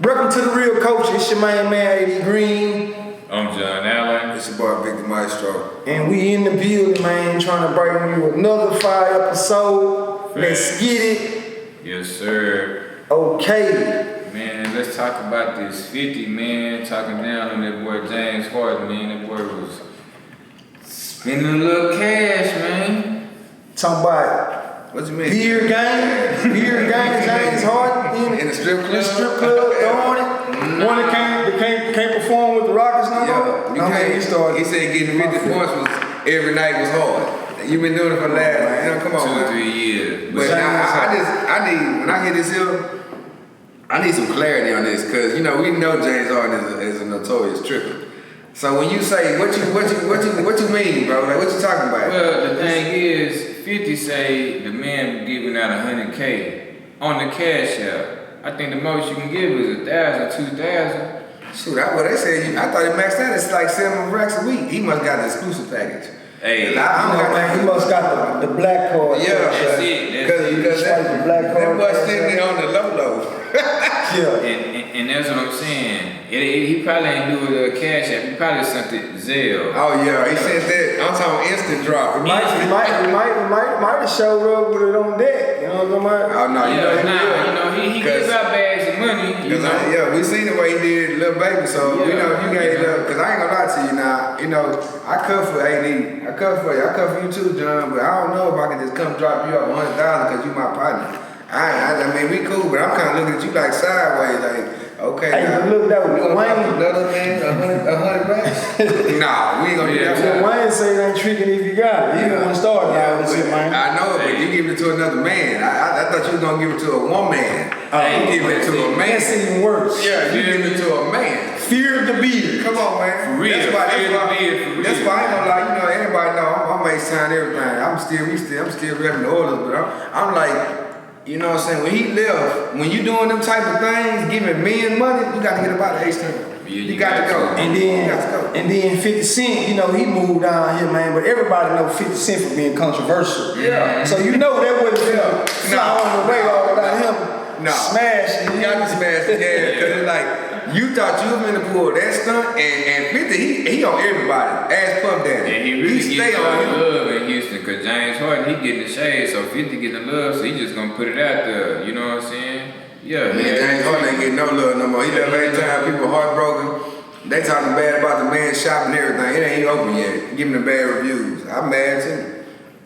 Welcome to the Real Koulture. It's your main man, AD Green. I'm John Allen. It's your boy, Big Maestro. And we in the building, man, trying to bring you another fire episode. Let's get it. Yes, sir. Okay. Man, let's talk about this 50, man. Talking down on that boy James Harden, man. That boy was spending a little cash, man. Talking about What you mean? beer game, James Harden In the strip club? In the strip club, throwing it. One that can't perform with the Rockets no more. He said getting 50 points was every night was hard. You've been doing it for the last, come on, 2 or 3 years. But I need, when I hear this here, I need some clarity on this, because we know James Harden is a notorious tripper. So when you say what you mean, bro? Like, what you talking about? Well, the thing is, 50 say the man giving out $100K on the cash out. I think the most you can give is 1,000, 2,000. Shoot, what they said, I thought it maxed out. It's like 7 racks a week. He must got the exclusive package. Hey, he must got the black card. Yeah, that's it. Because the black card. That boy sitting there on the low. Yeah. And that's what I'm saying. He probably ain't do it cash app. He probably sent it Zelle. Oh yeah, he sent that. I'm talking instant drop. He might have showed up with it on deck. You know what I'm talking about? Oh no, he gives out bags of money. We seen the way he did Lil Baby, so you gave it up. Cause I ain't gonna lie to you now. I cut for AD. I cut for you. I cut for you too, John. But I don't know if I can just come drop you up 100,000 because you my partner. I mean, we cool, but I'm kind of looking at you like sideways, like, okay. Hey, now, look though, we gonna Wayne. drop another man 100 racks? Nah, we ain't gonna do that. Wayne say it ain't tricking if you got it. You don't want to start now. I know, but you give it to another man. I thought you was gonna give it to a woman. You give it to a man. That's even worse. Yeah, you give it to a man. Fear the beard. Come on, man. For real. That's why I ain't gonna lie. Everybody know I'm H-Town everything. I'm still repping the orders, but I'm like. You know what I'm saying? When he left, when you doing them type of things, giving men money, you got to get up out of H-Town. You got to go. And then 50 Cent, he moved down here, man. But everybody know 50 Cent for being controversial. Yeah. So that wasn't fly on the radar without him smashing. You got to smash it, yeah. Because it's like, you thought you was in the pool that stunt, and 50, he on everybody. Ask Puff Daddy. And he really gets all the love in Houston, because James Harden, he getting the shade, so 50 getting the love, so he just gonna put it out there. You know what I'm saying? Yeah, man. James Harden ain't getting no love no more. He left every time people heartbroken. They talking bad about the man's shop and everything. It ain't open yet. Giving them bad reviews. I'm mad too.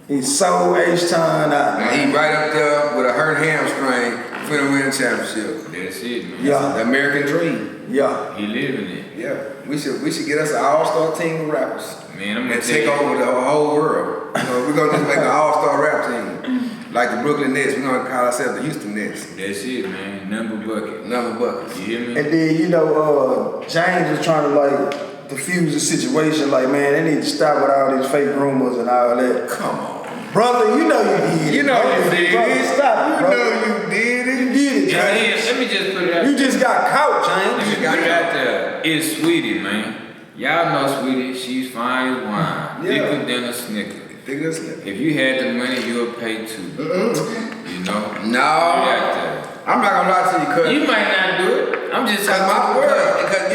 He's so H-Town out. Now he right up there with a hurt hamstring finna win a championship. That's it, man. Yeah. The American dream. Yeah. He living it. Yeah. We should get us an all-star team of rappers. Man, I'm gonna and take over the whole world. We're gonna just make an all-star rap team. Like the Brooklyn Nets. We're gonna call ourselves the Houston Nets. That's it, man. Number bucket. You hear me? And then, James was trying to diffuse the situation. Like, man, they need to stop with all these fake rumors and all that. Come on. Brother, you know you did it. You know you did it. Stop, you know you did it. You did it, James. Let me just put it out You just got caught, Let James. me put it out there. It's Sweetie, man. Y'all know Sweetie. She's fine as wine. Thicker than a Snicker. If you had the money, you would pay too. You know? No. I'm not gonna lie to you, cuz. You might not do it. I'm just telling my word. Because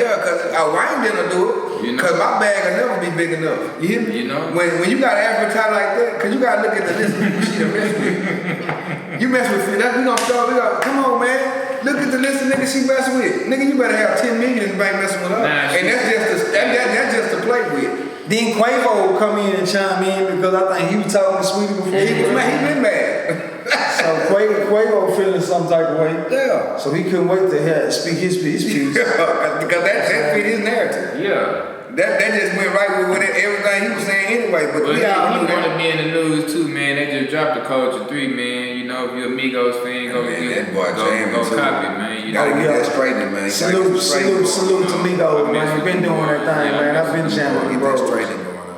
Wayne didn't do it. Because my bag will never be big enough. You hear me? You know? When you got advertise like that, because you gotta look at the list of people she done mess with. You mess with that, we gonna come on, man. Look at the list of niggas she mess with. Nigga, you better have 10 million in the bank messing with her. And that's just to play with. Then Quavo will come in and chime in because I think he was talking to Sweetie before. He been mad. So Quavo feeling some type of way. Yeah. So he couldn't wait to speak his piece. Because that fit his narrative. Yeah. That just went right with everything he was saying anyway. But he want to be in the news too, man. They just dropped the Koulture 3, man. You know, if you're Amigos fan, go copy it, man. You gotta get that straight, man. Salute to Migos, man. I've been doing that thing, man. I've been jamming, bro.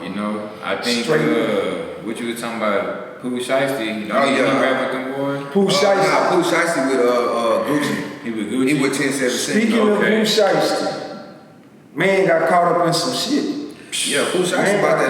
You know, I think what you were talking about, Pooh Shiesty. You know, he rap with them boys. Pooh Shiesty. Pooh Shiesty with Gucci. He with Gucci. He with 1017. Speaking of Pooh Shiesty, man got caught up in some shit. Yeah, Pooh Shiesty about that.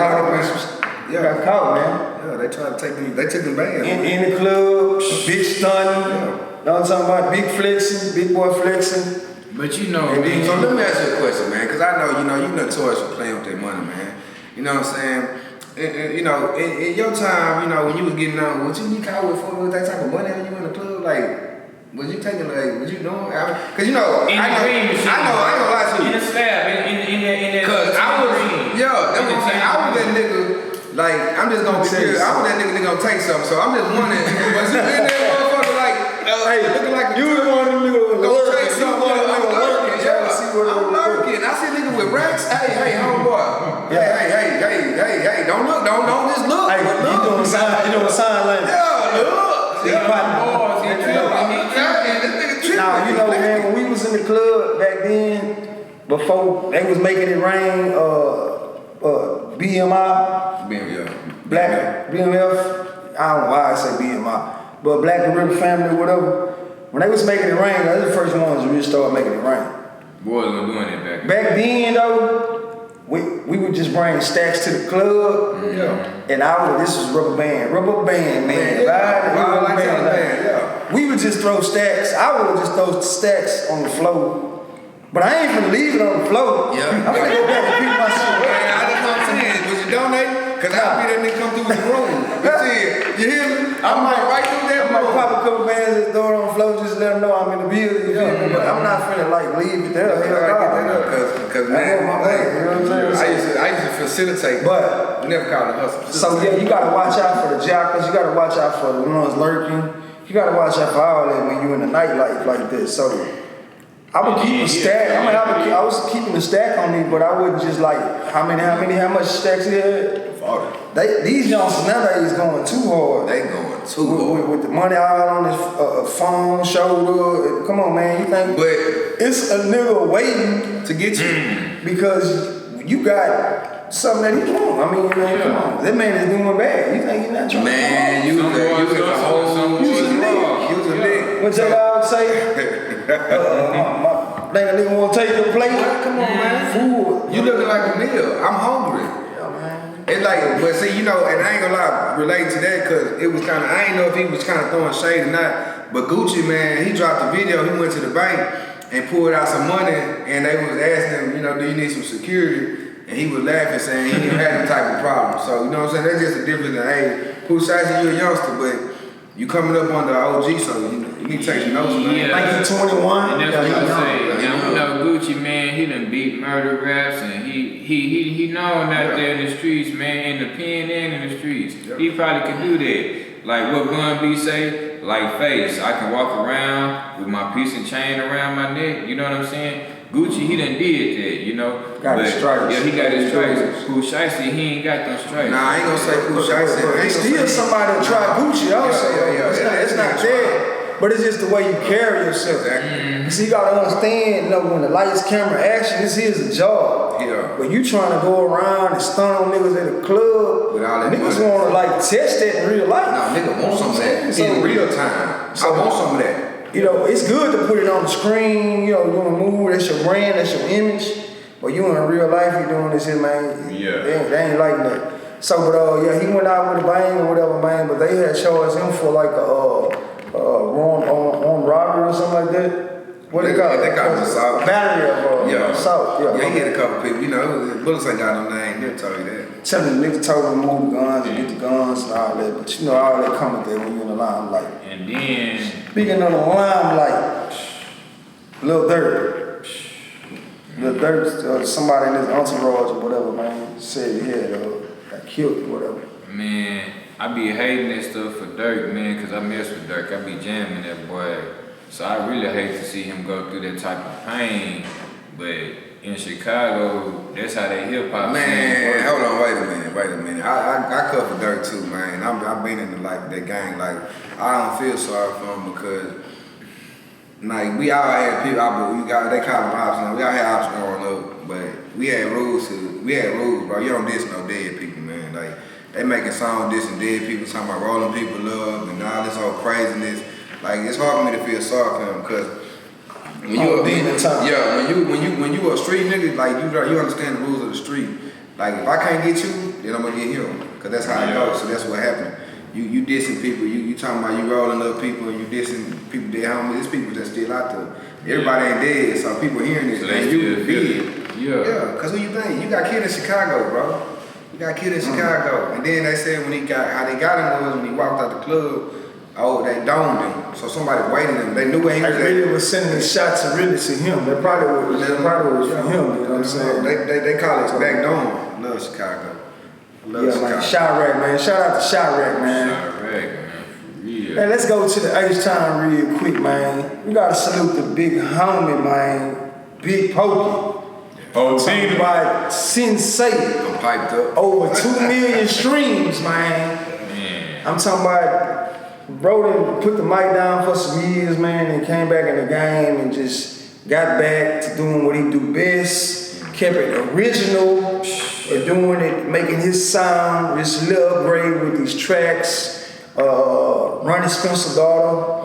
Got caught, man. Yeah, they tried to take them. They took them band. In the club, bitch stunning. know what I'm talking about? Big flexing, big boy flexing. But you know, man. So let me ask you a question, man, because I know, you notorious for playing with that money, man. You know what I'm saying? In your time, when you was getting on, was you caught with that type of money when you in the club? Like, was you taking, like, was you doing? Because, I know, I ain't gonna lie to you. In the slab, in that. Because I was, that's what I'm saying. I was that nigga, like, I'm just gonna be real. I was that nigga gonna take something. So I'm just wondering, was you in that motherfucker, like, looking like you was one of them niggas gonna take something? I'm lurking, I'm lurking. I see niggas with racks. Hey, homeboy. Hey, don't look, don't just look. Hey, you doing sign language. Yeah, look. Now, man, when we was in the club back then, before they was making it rain, BMI, Black BMF, I don't know why I say BMI, but Black Gorilla Family, whatever. When they was making it rain, they was the first ones who really started making it rain. Boys were doing it back then. Back then, though, we would just bring stacks to the club, and this was rubber band, man. We would just throw stacks. I would just throw stacks on the floor, but I ain't gonna leave it on the floor. Yeah, I'm gonna go back and pick my shit up. I just know what I'm saying. Was you donate? Cause I'll be that nigga come through the room. You hear me? I might right through that. I might pop a couple bands and throw it on the floor, just let them know I'm in the building. But I'm not finna like leave it there. Cause man, I used to facilitate, but we never called it hustle. So yeah, you gotta watch out for the jackals. You gotta watch out for the ones lurking. You gotta watch out for all that when you in the nightlife like this. So I would keep a stack. I was keeping a stack on me, but I wouldn't just like how much stacks he had. 40. These Johnsons nowadays going too hard. They going too hard. With the money out on his phone, shoulder. Come on, man. You think it's a nigga waiting to get you because you got something that he want. I mean, man, come on. That man is doing bad. You think he's not trying to you was a whole nigga. When J Dog say, my nigga want to take your plate. Come on, man. Food. You looking like a meal. I'm hungry. It's like, but see, and I ain't gonna lie, relate to that, cause it was I ain't know if he was kind of throwing shade or not, but Gucci, man, he dropped a video, he went to the bank and pulled out some money, and they was asking him, do you need some security? And he was laughing, saying he didn't have that type of problem. So, you know what I'm saying? That's just the difference in, hey, Pooh Shiesty, you a youngster, but you coming up on the OG, so you need to take some notes, man. Yeah. Like he's 21. And that's what I'm saying. Gucci, man, he done beat murder raps, and he known out there in the streets, man, in the pen and in the streets. Yep. He probably could do that. Like what Bun B say, like Face, I can walk around with my piece of chain around my neck, you know what I'm saying? Gucci, he done did that, Got his stripes. Yeah, he got his stripes. Pooh Shiesty, he ain't got them stripes. Nah, I ain't gonna say Pooh Shiesty. It's still somebody that tried Gucci also. It's not there. But it's just the way you carry yourself. Exactly. So you gotta understand, when the lights, camera, action, this is a job. Yeah. But you trying to go around and stun on niggas at the club. With all that niggas money. wanna test that in real life. Nah, nigga want some of that in real time. I want some of that. It's good to put it on the screen, you wanna move, that's your brand, that's your image. But you in real life, you doing this here, man. Yeah. They ain't like that. So, but he went out with a bang or whatever, man, but they had charged him for like armed robbery or something like that. What they call it? They got assault. Battery of assault. Yeah, he hit a couple people. Bullets ain't got no name. He'll tell you that. Tell the nigga told him to move the guns and get the guns and all that. But all that come with that when you in the limelight. And then Speaking of the limelight, Lil Durk. Lil Durk, somebody in his entourage or whatever, man, said he had got killed or whatever. Man, I be hating that stuff for Durk, man, because I mess with Durk. I be jamming that boy. So I really hate to see him go through that type of pain. But in Chicago, that's how they hip hop. Man, hold on, wait a minute. I cover Durk too, man. I've been in that gang. Like, I don't feel sorry for him because, like, we all had people. They call them ops now. We all had ops growing up, but we had rules, bro. You don't diss no dead people, man. Like, they making songs dissing dead people, talking about rolling people up and all this whole craziness. Like, it's hard for me to feel sorry for him because when you a street nigga, like you understand the rules of the street. Like, if I can't get you, then I'm gonna get him, cause that's how it goes. So that's what happened. you dissing people, you talking about you rolling up people, and you dissing people dead homies. There's people that's still out there. Everybody ain't dead, so people hearing this, man, you dead. Yeah, cause who you think? You got killed in Chicago, bro. You got killed in Chicago. And then they said how they got him was when he walked out the club, they domed him. So somebody waited him. They knew where he was at. They really was sending the shots really to him. That probably was for him, you know what I'm saying? They call it back dome. Love Chicago. Love Chicago. Man, Chirac, man. Shout out to Chirac, man. Chirac, man. For real. Hey, let's go to the H-Town real quick, man. We gotta salute the big homie, man. Big Pokey. Talking about Sensei. I'm piped up. Over 2 million streams, man. I'm talking about bro put the mic down for some years, man, and came back in the game and just got back to doing what he do best. Kept it original and doing it, making his sound, this little upgrade with these tracks. Ronnie Spencer's daughter,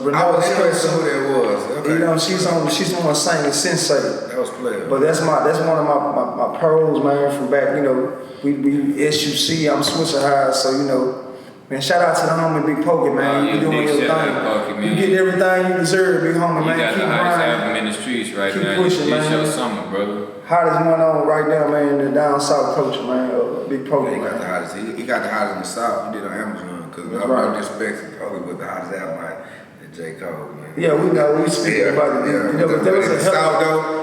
Renee Spencer, who that was. Okay. You know, she's the one singing Sensei. That was player. But that's one of my pearls, man, from back, you know, we SUC, I'm Swisher High, so you know, man, shout out to the homie Big Pokey, man. You doing everything. You get everything you deserve, big homie, man. You got keep the hottest grinding. album in the streets right Keep now. pushing, It's man. your summer, brother. Hottest one on right now, man, in the down south culture, man. Big Pokey, He got man. the hottest. He got the hottest in the South. He did on Amazon. Cause I'm not disrespecting Pokey, but the hottest album like J. Cole, man. Yeah, we know. We speak about it. Yeah. You know,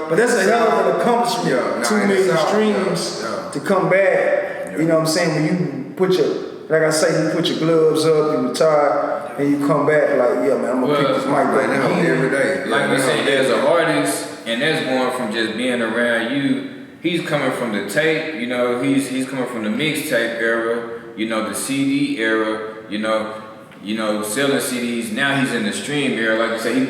but that's a hell of an accomplishment. Yeah, 2 million streams to come back. Yeah. You know what I'm saying? When you put like I say, you put your gloves up, you retire, and you come back like, yeah, man, I'm gonna pick this mic right now up every day. Like we said, as an artist, and that's going from just being around you. He's coming from the tape, you know. He's coming from the mixtape era, you know, the CD era, you know, selling CDs. Now he's in the stream era. Like I said, he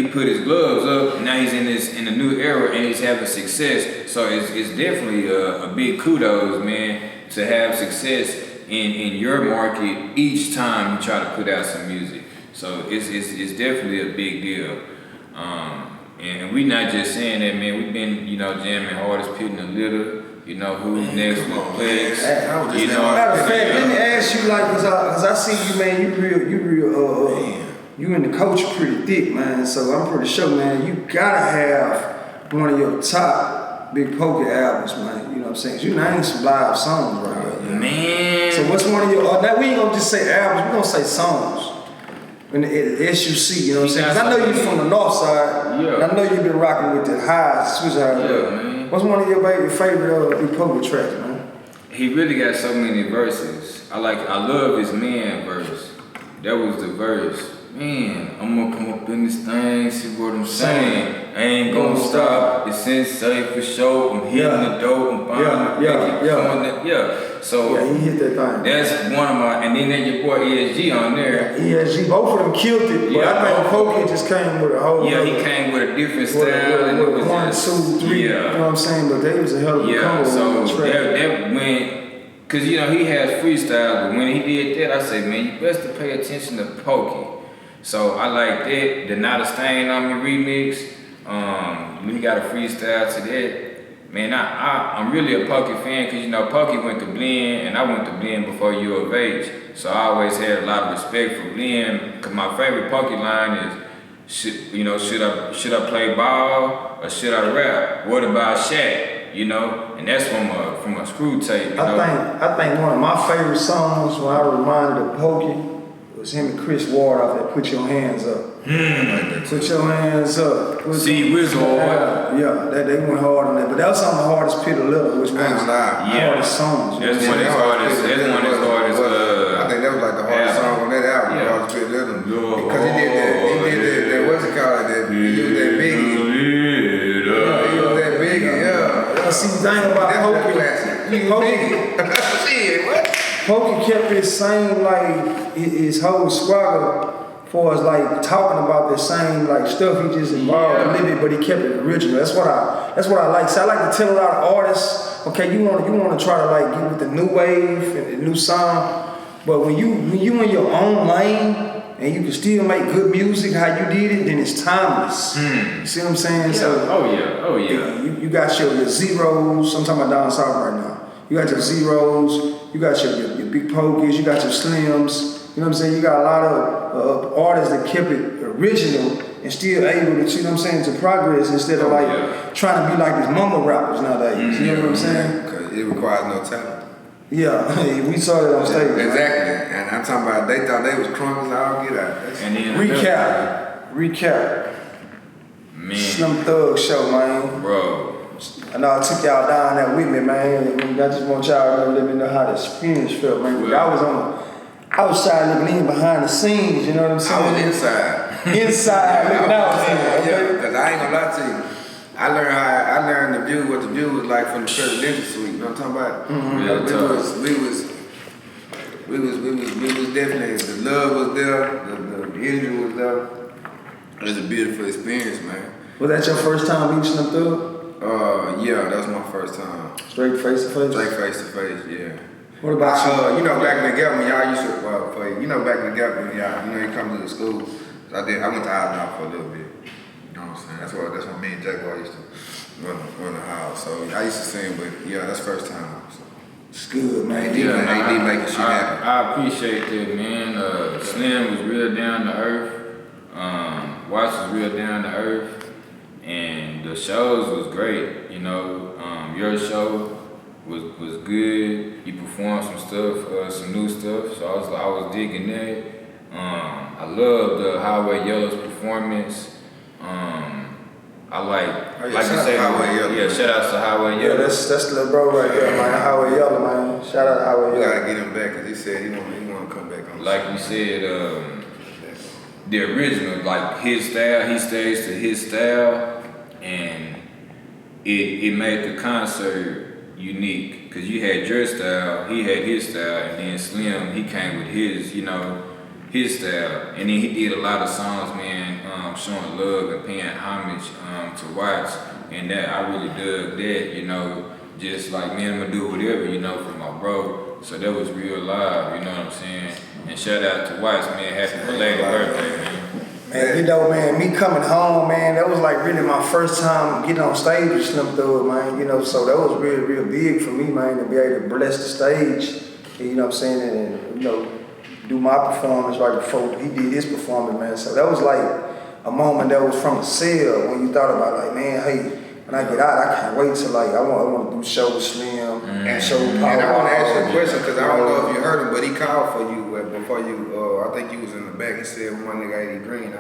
put his gloves up. And now he's in the new era, and he's having success. So it's definitely a big kudos, man, to have success in your market each time you try to put out some music. So it's definitely a big deal. And we not just saying that, man. We've been, you know, jamming hardest pit in the litter. You know, who's next with Plex. You know, matter of fact, let me ask you, like, cause I see you, man. You in the culture pretty thick, man. So I'm pretty sure, man, you gotta have one of your top Big Pokey albums, man. You know what I'm saying? You named some live songs right there, man. So what's one of your? Now we ain't gonna just say albums. We gonna say songs. In the SUC, you know what I'm saying? Cause I know you from the north side. Yeah. And I know you've been rocking with the high, Swiss high. Yeah, man. What's one of your favorite Big Pokey tracks, man? He really got so many verses. I love his man verse. That was the verse. Man, I'm gonna come up in this thing, see what I'm saying. I ain't gonna stop. It's Sensei for sure. I'm hitting the dope. I'm buying yeah. So yeah, he hit that thing. That's one of my, and then your boy ESG on there. ESG, both of them killed it. But I think Pokey just came with a whole. Yeah, he came with a different style. And it was 1, 2, 3. Yeah. You know what I'm saying? But they was a hell of a combo. So that went, cause you know he has freestyle, but when he did that, I said, man, you best to pay attention to Pokey. So I like that. The Not a Stain on Me remix. We got a freestyle to that. Man, I'm really a Pokey fan because, you know, Pokey went to Blend and I went to Blend before U of H. So I always had a lot of respect for Blend because my favorite Pokey line is, should I play ball or should I rap? What about Shaq? You know, and that's from a screw tape. You know? I think one of my favorite songs when I reminded of Pokey was him and Chris Ward out there, Put Your Hands Up. Put Your Hands Up. See, Wiz hard. Yeah, they went hard on that. But that was on the hardest pit of little, which was the hardest songs. That's one of his hardest. I think that was like the hardest song on that album, hardest pit of little. Because he did that, what's it called? He used that Biggie. Yeah, he used that Biggie, yeah. See, the thing about Pokey. Shit, what? Pokey kept his same, like, his whole swagger for us, like, talking about the same, like, stuff. He just involved a little bit, but he kept it original. That's what I like. So I like to tell a lot of artists, okay, you want to try to, like, get with the new wave and the new sound, but when you in your own lane and you can still make good music how you did it, then it's timeless. You see what I'm saying? Yeah. So, oh yeah. You got your zeros. I'm talking about down south right now. You got your zeros, you got your big pokies, you got your slims. You know what I'm saying? You got a lot of artists that kept it original and still able to, you know what I'm saying, to progress instead of like trying to be like these mama rappers nowadays. You know what I'm saying? Because it requires no talent. Yeah, we saw that on stage. Exactly. And I'm talking about, they thought they was crunk as all get out. And then Recap. Man. Slim Thug show, man. Bro. I know I took y'all down there with me, man. I just want y'all to let me know how the experience felt, man. I was on the outside looking in behind the scenes, you know what I'm saying? I was inside. Inside looking out. Yeah, because I ain't gonna lie to you. I learned what the view was like from the presidential suite. You know what I'm talking about? Mm-hmm. We was definitely, the love was there, the energy was there. It was a beautiful experience, man. Was that your first time meeting Slim Thug? Yeah, that was my first time. Straight face to face? Straight face to face, yeah. What about you know, back in the gap when y'all used to, back in the gap when y'all, you come to the school. I went to Alabama for a little bit. You know what I'm saying? That's what me and Jaguar used to run the house. So I used to sing, but yeah, that's first time. So. It's good, man. AD making shit happen. I appreciate that, man. Slim was real down to earth. Watch was real down to earth. And the shows was great, you know. Your show was good. You performed some stuff, some new stuff. So I was digging that. I loved Highway Yella's performance. I like you said, yeah, shout out to Highway Yella. Yeah, that's the little bro right there, man. Highway Yella, man. Shout out to Highway Yella. We gotta get him back because he said he want to come back on. Like you said, the original, like his style, he stays to his style, and it made the concert unique. Cause you had your style, he had his style, and then Slim, he came with his, you know, his style. And then he did a lot of songs, man, showing love and paying homage to Watts. And that, I really dug that, you know, just like, man, I'm gonna do whatever, you know, for my bro. So that was real live, you know what I'm saying? And shout out to Watts, man, happy belated birthday, man. Man, you know, man, me coming home, man, that was like really my first time getting on stage with Slim Thug, man, you know, so that was really, real big for me, man, to be able to bless the stage, you know what I'm saying, and you know, do my performance right before he did his performance, man. So that was like a moment that was from the cell when you thought about like, man, hey, when I get out, I can't wait till like, I want to do show with Slim and show Power. And I want to ask you a question because I don't know if you heard him, but he called for you before you, I think you was in the back. He said, one nigga 80 green.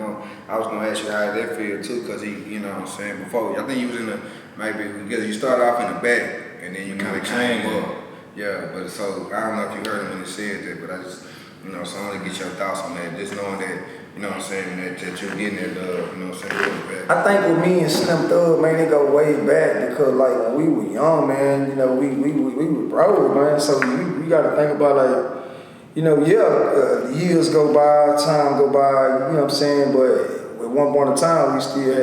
I was going to ask you how that feel too because he, you know what I'm saying, before, I think you was in the, maybe, because you started off in the back and then you kind of came up. Yeah, but so, I don't know if you heard him when he said that, but I just, you know, so I want to get your thoughts on that, just knowing that, you know what I'm saying, that you're getting that love, you know what I'm saying, I think with me and Slim Thug, man, they go way back because like when we were young, man, you know, we were bro, man, so we got to think about like, you know, years go by, time go by, you know what I'm saying, but at one point in time, we still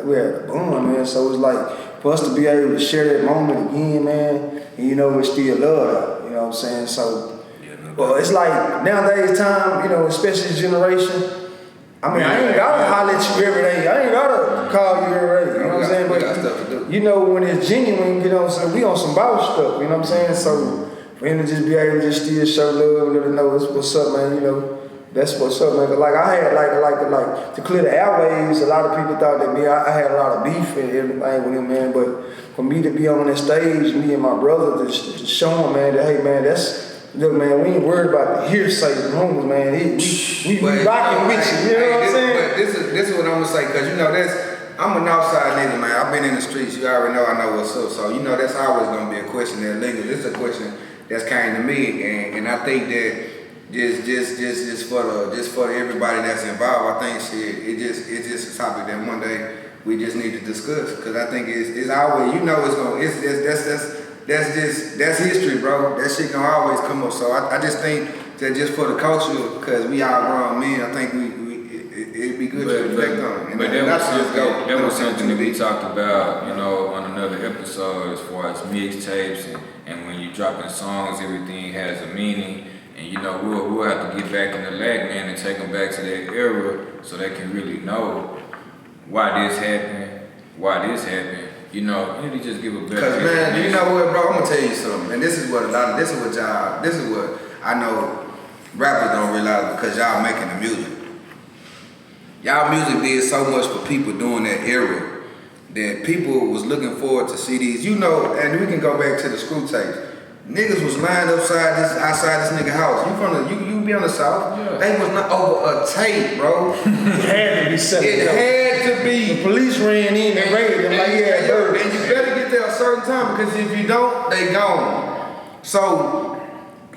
had a bond, man, so it's like for us to be able to share that moment again, man, and you know, we still love, you know what I'm saying, so. Well, it's like nowadays time, you know, especially this generation. I mean, I ain't gotta holler at you every day. I ain't gotta call you every day. You know what I'm saying? But you know, when it's genuine, you know what I'm saying, we on some boss stuff, you know what I'm saying? So for him to just be able to just still show love, let him know what's up, man, you know, that's what's up, man. But like I had like to clear the airwaves, a lot of people thought that I had a lot of beef and everything with him, man. But for me to be on that stage, me and my brother to show him, man, that hey man, look, man, we ain't worried about the hearsay rumors, man. We rocking with you, you know what I'm saying? But this is what I'm gonna say, cause you know I'm a Northside nigga, man. I've been in the streets. You already know I know what's up. So you know that's always gonna be a question that lingers. This is a question that's came to me, and I think that just for everybody that's involved, I think it's just a topic that one day we just need to discuss. Cause I think it's always, you know, that's history, bro. That shit gonna always come up. So I just think that just for the culture, because we all grown men, I think it'd be good to reflect on it. But that was something that we talked about, you know, on another episode as far as mixtapes and when you dropping songs, everything has a meaning. And you know, we'll have to get back in the lag, man, and take them back to that era so they can really know why this happened, You know, you need to just give a better. Cause man, you know what, bro? I'm gonna tell you something, and this is what I know rappers don't realize because y'all making the music. Y'all music did so much for people during that era that people was looking forward to see these. You know, and we can go back to the screw tapes. Niggas was lined outside this nigga house. You be on the south. Yeah. They was not over a tape, bro. It had to be set. It had to be. The police ran in and raided them like and you better get there a certain time because if you don't, they gone. So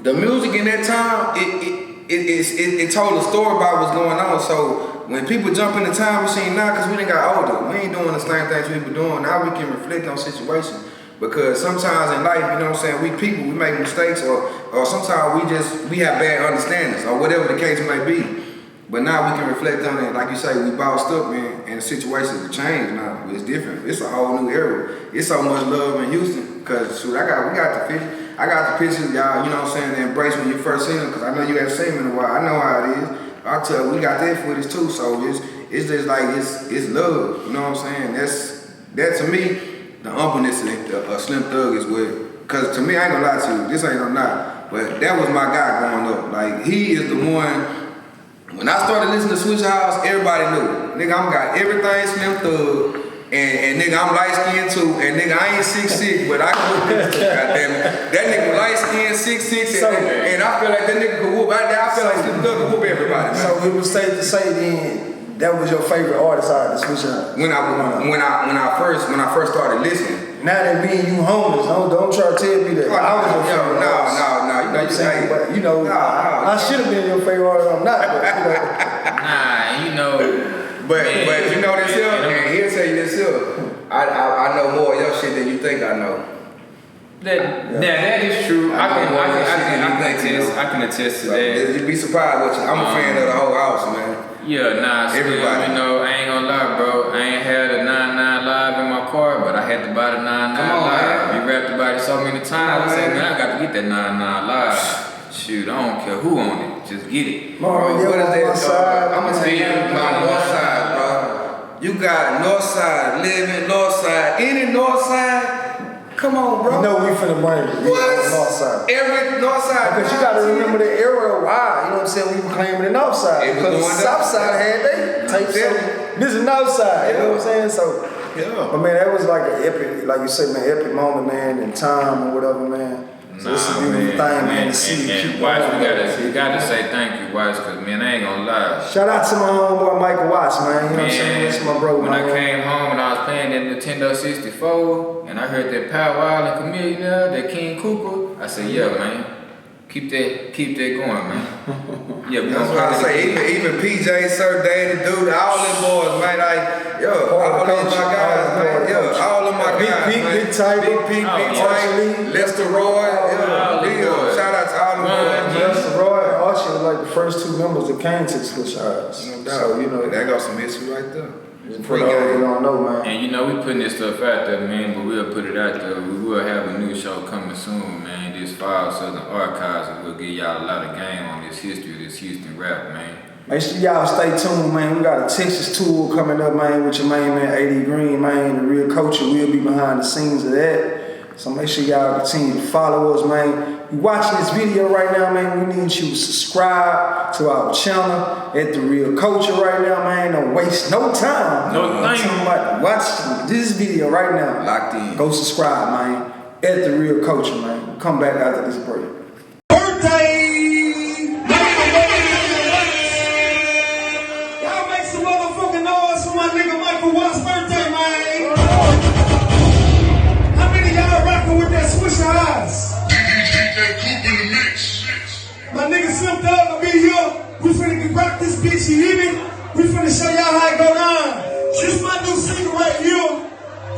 the music in that time, it told a story about what's going on. So when people jump in the time machine now, because we done got older, we ain't doing the same things we were doing. Now we can reflect on situations. Because sometimes in life, you know what I'm saying, we people, we make mistakes or sometimes we have bad understandings or whatever the case may be. But now we can reflect on it. Like you say, we bossed up, man, and the situations have changed now. It's different. It's a whole new era. It's so much love in Houston. Because shoot, I got the pictures, y'all, you know what I'm saying, to embrace when you first seen them, because I know you haven't seen them in a while. I know how it is. I'll tell you, we got that footage too, so it's just like, it's love, you know what I'm saying? That to me, the humbleness of Slim Thug is what, because to me, I ain't gonna lie to you, this ain't no lie, but that was my guy growing up. Like, he is the one, when I started listening to Switch House, everybody knew. Nigga, I'm got everything Slim Thug, and nigga, I'm light skinned too, and nigga, I ain't 6'6", but I can whoop this too, goddamn it. That nigga light skinned, 6'6", and I feel like that nigga could whoop, I feel like Slim Thug could whoop everybody. Man. So it was safe to say then, that was your favorite artist out of the Switch House? When I first started listening. Now that me and you homeless, don't try to tell me that. I was your favorite artist. No. You know, I should have been your favorite artist. I'm not. But, you know. But you know this here, and he'll tell you this here. I know more of your shit than you think I know. That is true. I can attest to that. You'd be surprised what I'm a fan of the whole house, man. Yeah, everybody. You know, I ain't gonna lie, bro. I ain't had a 99 Live in my car, but I had to buy the 99 Live. You rapped about it so many times. I said, man, I got to get that 99 Live. Shoot, I don't care who on it. Just get it. Bro, what is that? I'm gonna tell you my north side, bro. You got north side, living north side, any north side. Come on, bro. You know we finna bring it. What? North side. Every north side. Because you gotta remember the era why. You know what I'm saying? We were claiming the north side. Because the south side had they tape so this is north side. You know what I'm saying? So but man, that was like an epic, like you said, man, epic moment, man, and time or whatever, man. So it's a beautiful thing, man, to see. And Watts, we gotta say thank you, Watts, because man, I ain't gonna lie. Shout out to my homeboy Michael Watts, man. You know what I'm saying? That's my bro, when man. I came home and I was playing that Nintendo 64, and I heard that Power Wild and Chameleon, that King Cooper, I said, yeah, man. Keep that going, man. Yeah, that's what I say. Even PJ, Sir Danny, dude, all them boys, man. Like, all of my guys, man. Yeah, all of my guys, man. Big Type, Big Type, Lester Roy. Shout out to all of them boys. Lester Roy and Archie were like the first two members that came to the Switch House. No doubt. So, you know, that got some history right there. For those who don't know, man. And you know, we putting this stuff out there, man, but we'll put it out there. We will have a new show coming soon, man. This fall, Southern Archives, and we'll give y'all a lot of game on this history, this Houston rap, man. Make sure y'all stay tuned, man. We got a Texas tour coming up, man, with your main man, AD Green, man. The real Koulture will be behind the scenes of that. So make sure y'all continue to follow us, man. You watching this video right now, man, we need you to subscribe to our channel at The Real Koulture right now, man. Don't waste no time. Watch this video right now. Locked in. Go subscribe, man, at The Real Koulture, man. Come back after this break. Birthday! Y'all make some motherfucking noise for my nigga Michael Watts' birthday, man. How many of y'all rockin' with that Swisher Eyes? My nigga Slim Thug gonna be here. We finna rock this bitch, you hear me? We finna show y'all how it go down. This my new single right here.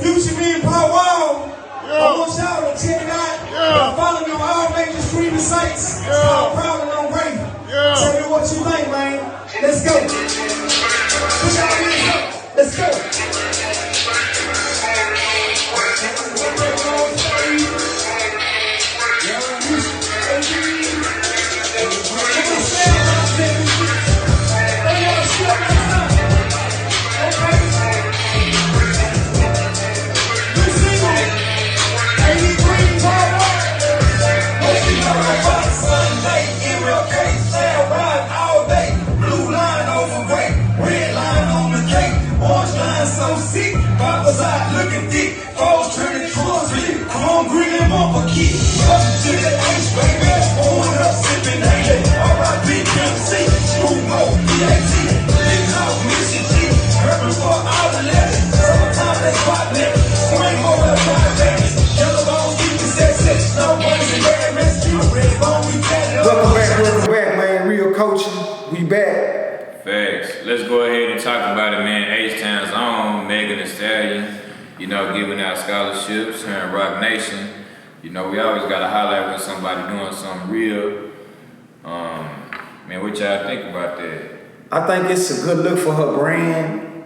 Future me and Power Wall. I want y'all to check it out. Follow me on all major streaming sites. I'm proud on Ray. Tell me what you think, man. Let's go. Put y'all hands up. Let's go. sucking dick. Foes turning trucks in. Hungry and mama kid. Up to the ice, baby. Pouring up, sipping, hey. R.I.P. MC. Smooth mode, PAT. Big house, Missy G. Urban for all the legends. Summertime, they spot niggas. Swing over the fire babies. Yellow bones, keeping sexiest. No boys in red rescue. Red bone, we tatted up. Welcome back, man. Real coaching. We back. Facts. Let's go ahead and talk about it, man. H-Town's own Megan Thee Stallion, you know, giving out scholarships here in Rock Nation. You know, we always got to highlight when somebody doing something real. Man, what y'all think about that? I think it's a good look for her brand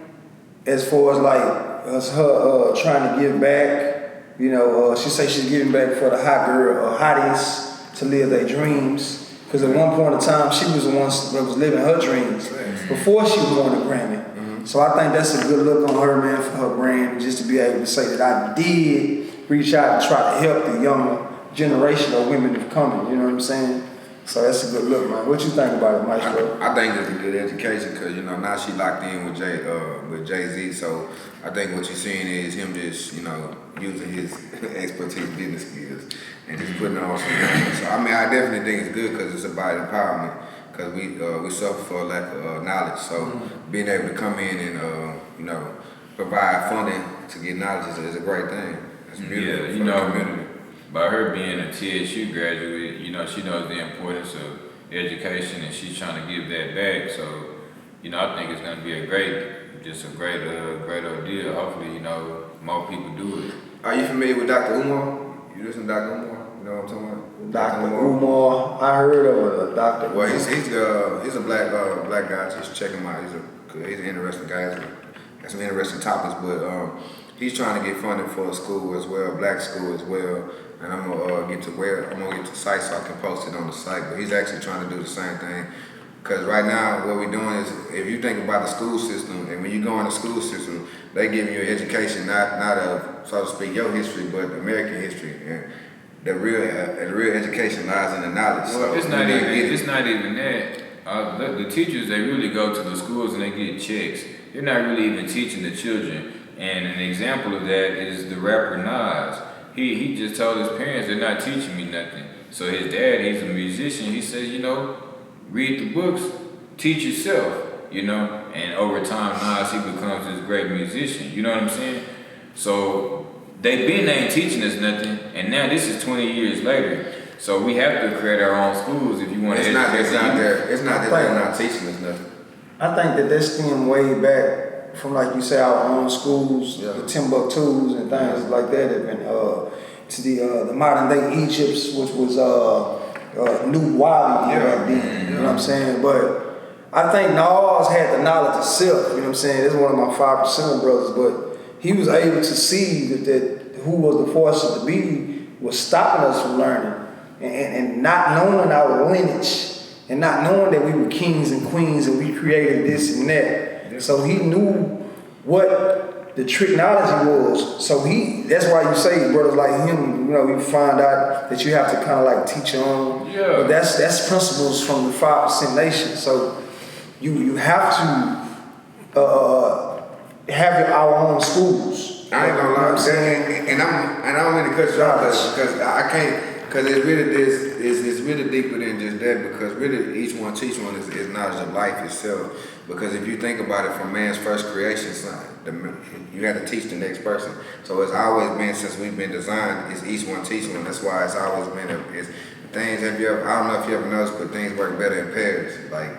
as far as like as her trying to give back. You know, she say she's giving back for the hot girl or hotties to live their dreams. Because at one point in time, she was the one that was living her dreams before she won the Grammy. So I think that's a good look on her, man, for her brand, just to be able to say that I did reach out and try to help the younger generation of women that are coming. You know what I'm saying? So that's a good look, man. What you think about it, Maestro? I think it's a good education because, you know, now she locked in with Jay-Z. So I think what you're seeing is him just, you know, using his expertise, business skills, and just putting on some things. So, I mean, I definitely think it's good because it's about empowerment because we suffer for a lack of knowledge. So being able to come in and, you know, provide funding to get knowledge is a great thing. It's beautiful for the community. By her being a TSU graduate, you know, she knows the importance of education and she's trying to give that back. So, you know, I think it's going to be a great ordeal. Hopefully, you know, more people do it. Are you familiar with Dr. Umar? You listen to Dr. Umar? You know what I'm talking about? Dr. Umar. I heard of a doctor. Well, he's a black guy. Just check him out. He's an interesting guy. Got some interesting topics, but he's trying to get funding for a school as well, black school as well. And I'm gonna get to the site so I can post it on the site. But he's actually trying to do the same thing. Because right now, what we're doing is, if you think about the school system, and when you go in the school system, they give you an education, not of, so to speak, your history, but American history. And the real education lies in the knowledge. Well, so it's not even that. The teachers, they really go to the schools and they get checks. They're not really even teaching the children. And an example of that is the rapper Nas. He just told his parents, they're not teaching me nothing. So his dad, he's a musician, he says, you know, read the books, teach yourself, you know, and over time, Nas, he becomes this great musician, you know what I'm saying? So they ain't teaching us nothing, and now this is 20 years later. So we have to create our own schools if you want to educate. It's not that they're not teaching us nothing. I think that stemmed way back from, like you say, our own schools, the Timbuktus and things like that have been to the modern day Egypts, which was New Wadi back then. You know what I'm saying? But I think Nas had the knowledge of self. You know what I'm saying? This is one of my 5% brothers, but he was able to see that who was the force of the be was stopping us from learning and not knowing our lineage and not knowing that we were kings and queens and we created this and that. So he knew what the technology was. So that's why you say brothers like him, you know, you find out that you have to kind of like teach your own. Yeah. But that's principles from the 5% nation. So you have to have our own schools. I ain't gonna lie, you know what I'm saying, and I don't mean to cut you off because I can't, because it's really deeper than just that. Because really, each one is knowledge of life itself. Because if you think about it, from man's first creation, you have to teach the next person. So it's always been, since we've been designed, it's each one teach one. That's why it's always been things. I don't know if you ever noticed, but things work better in pairs. Like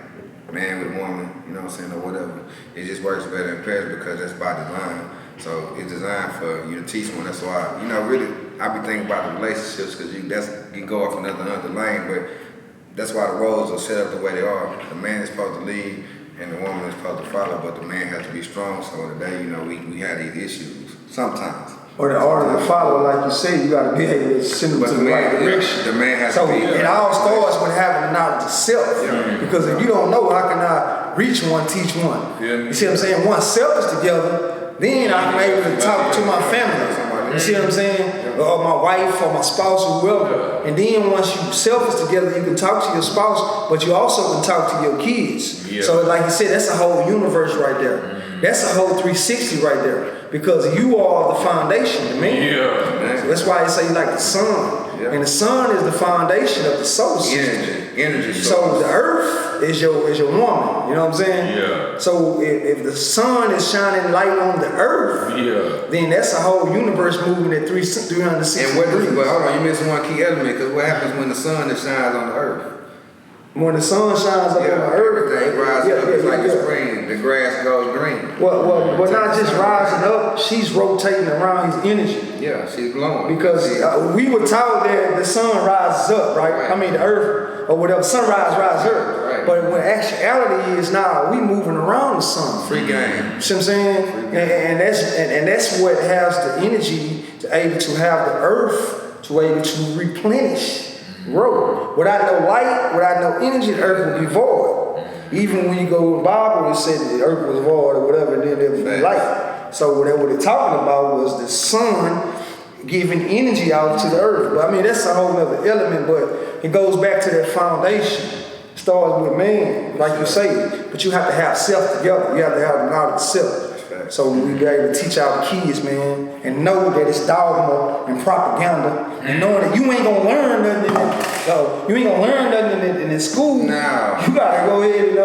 man with woman, you know what I'm saying, or whatever. It just works better in pairs because that's by design. So it's designed for you to teach one. That's why, you know, really, I be thinking about the relationships because you go off another lane, but that's why the roles are set up the way they are. The man is supposed to lead and the woman is supposed to follow, but the man has to be strong. So today, you know, we have these issues sometimes. Or in order to follow, like you say, you got to be able to send them to the right direction. The man has to be. So it all starts with having the knowledge of self. Yeah. Because if you don't know, how can I reach one, teach one? Yeah. You see what I'm saying? Once self is together, then I'm able to talk to my family. You see what I'm saying? Or my wife or my spouse or whoever. And then once you self is together, you can talk to your spouse, but you also can talk to your kids. Yeah. So like you said, that's a whole universe right there. That's a whole 360 right there. Because you are the foundation, the man. Yeah. So that's why they say like the sun. Yeah. And the sun is the foundation of the solar system. Energy. So the earth is your woman. You know what I'm saying? Yeah. So if the sun is shining light on the earth, then that's a whole universe moving at 360 And what degrees. But hold on, you missed one key element, because what happens when the sun shines on the earth? When the sun shines up on the earth, everything rises up. It's like a spring. The grass goes green. Well, not just rising up. She's rotating around his energy. Yeah, she's glowing. Because we were taught that the sun rises up, right? I mean, the earth or whatever, sunrise, rise up. Right. But when actuality is now, we moving around the sun. Free game. You see what I'm saying? And that's what has the energy to able to have the earth to able to replenish. Grow. Without no light, without no energy, the earth will be void. Even when you go in the Bible, it said the earth was void or whatever, and then there was light. So what they're talking about was the sun giving energy out to the earth. But I mean, that's a whole other element, but it goes back to that foundation. It starts with man, like you say, but you have to have self together. You have to have the knowledge of self. So we be able to teach our kids, man, and know that it's dogma and propaganda, and knowing that you ain't gonna learn nothing in school. No. You gotta go ahead and you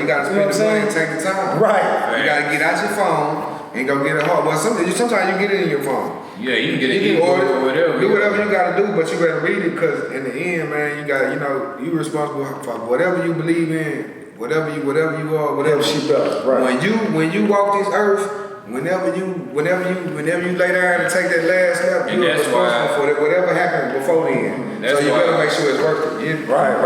gotta spend the money and take the time. Right. You gotta get out your phone and go get a hard. Well, sometimes you get it in your phone. Yeah, you can get it or whatever. Do whatever you gotta do, but you better read it, because in the end, man, you got you responsible for whatever you believe in. Whatever you are, whatever she does, right? When you walk this earth, whenever you lay down and take that last step, you're responsible for it. Whatever happened before then. So you better make sure it's worth it. Right.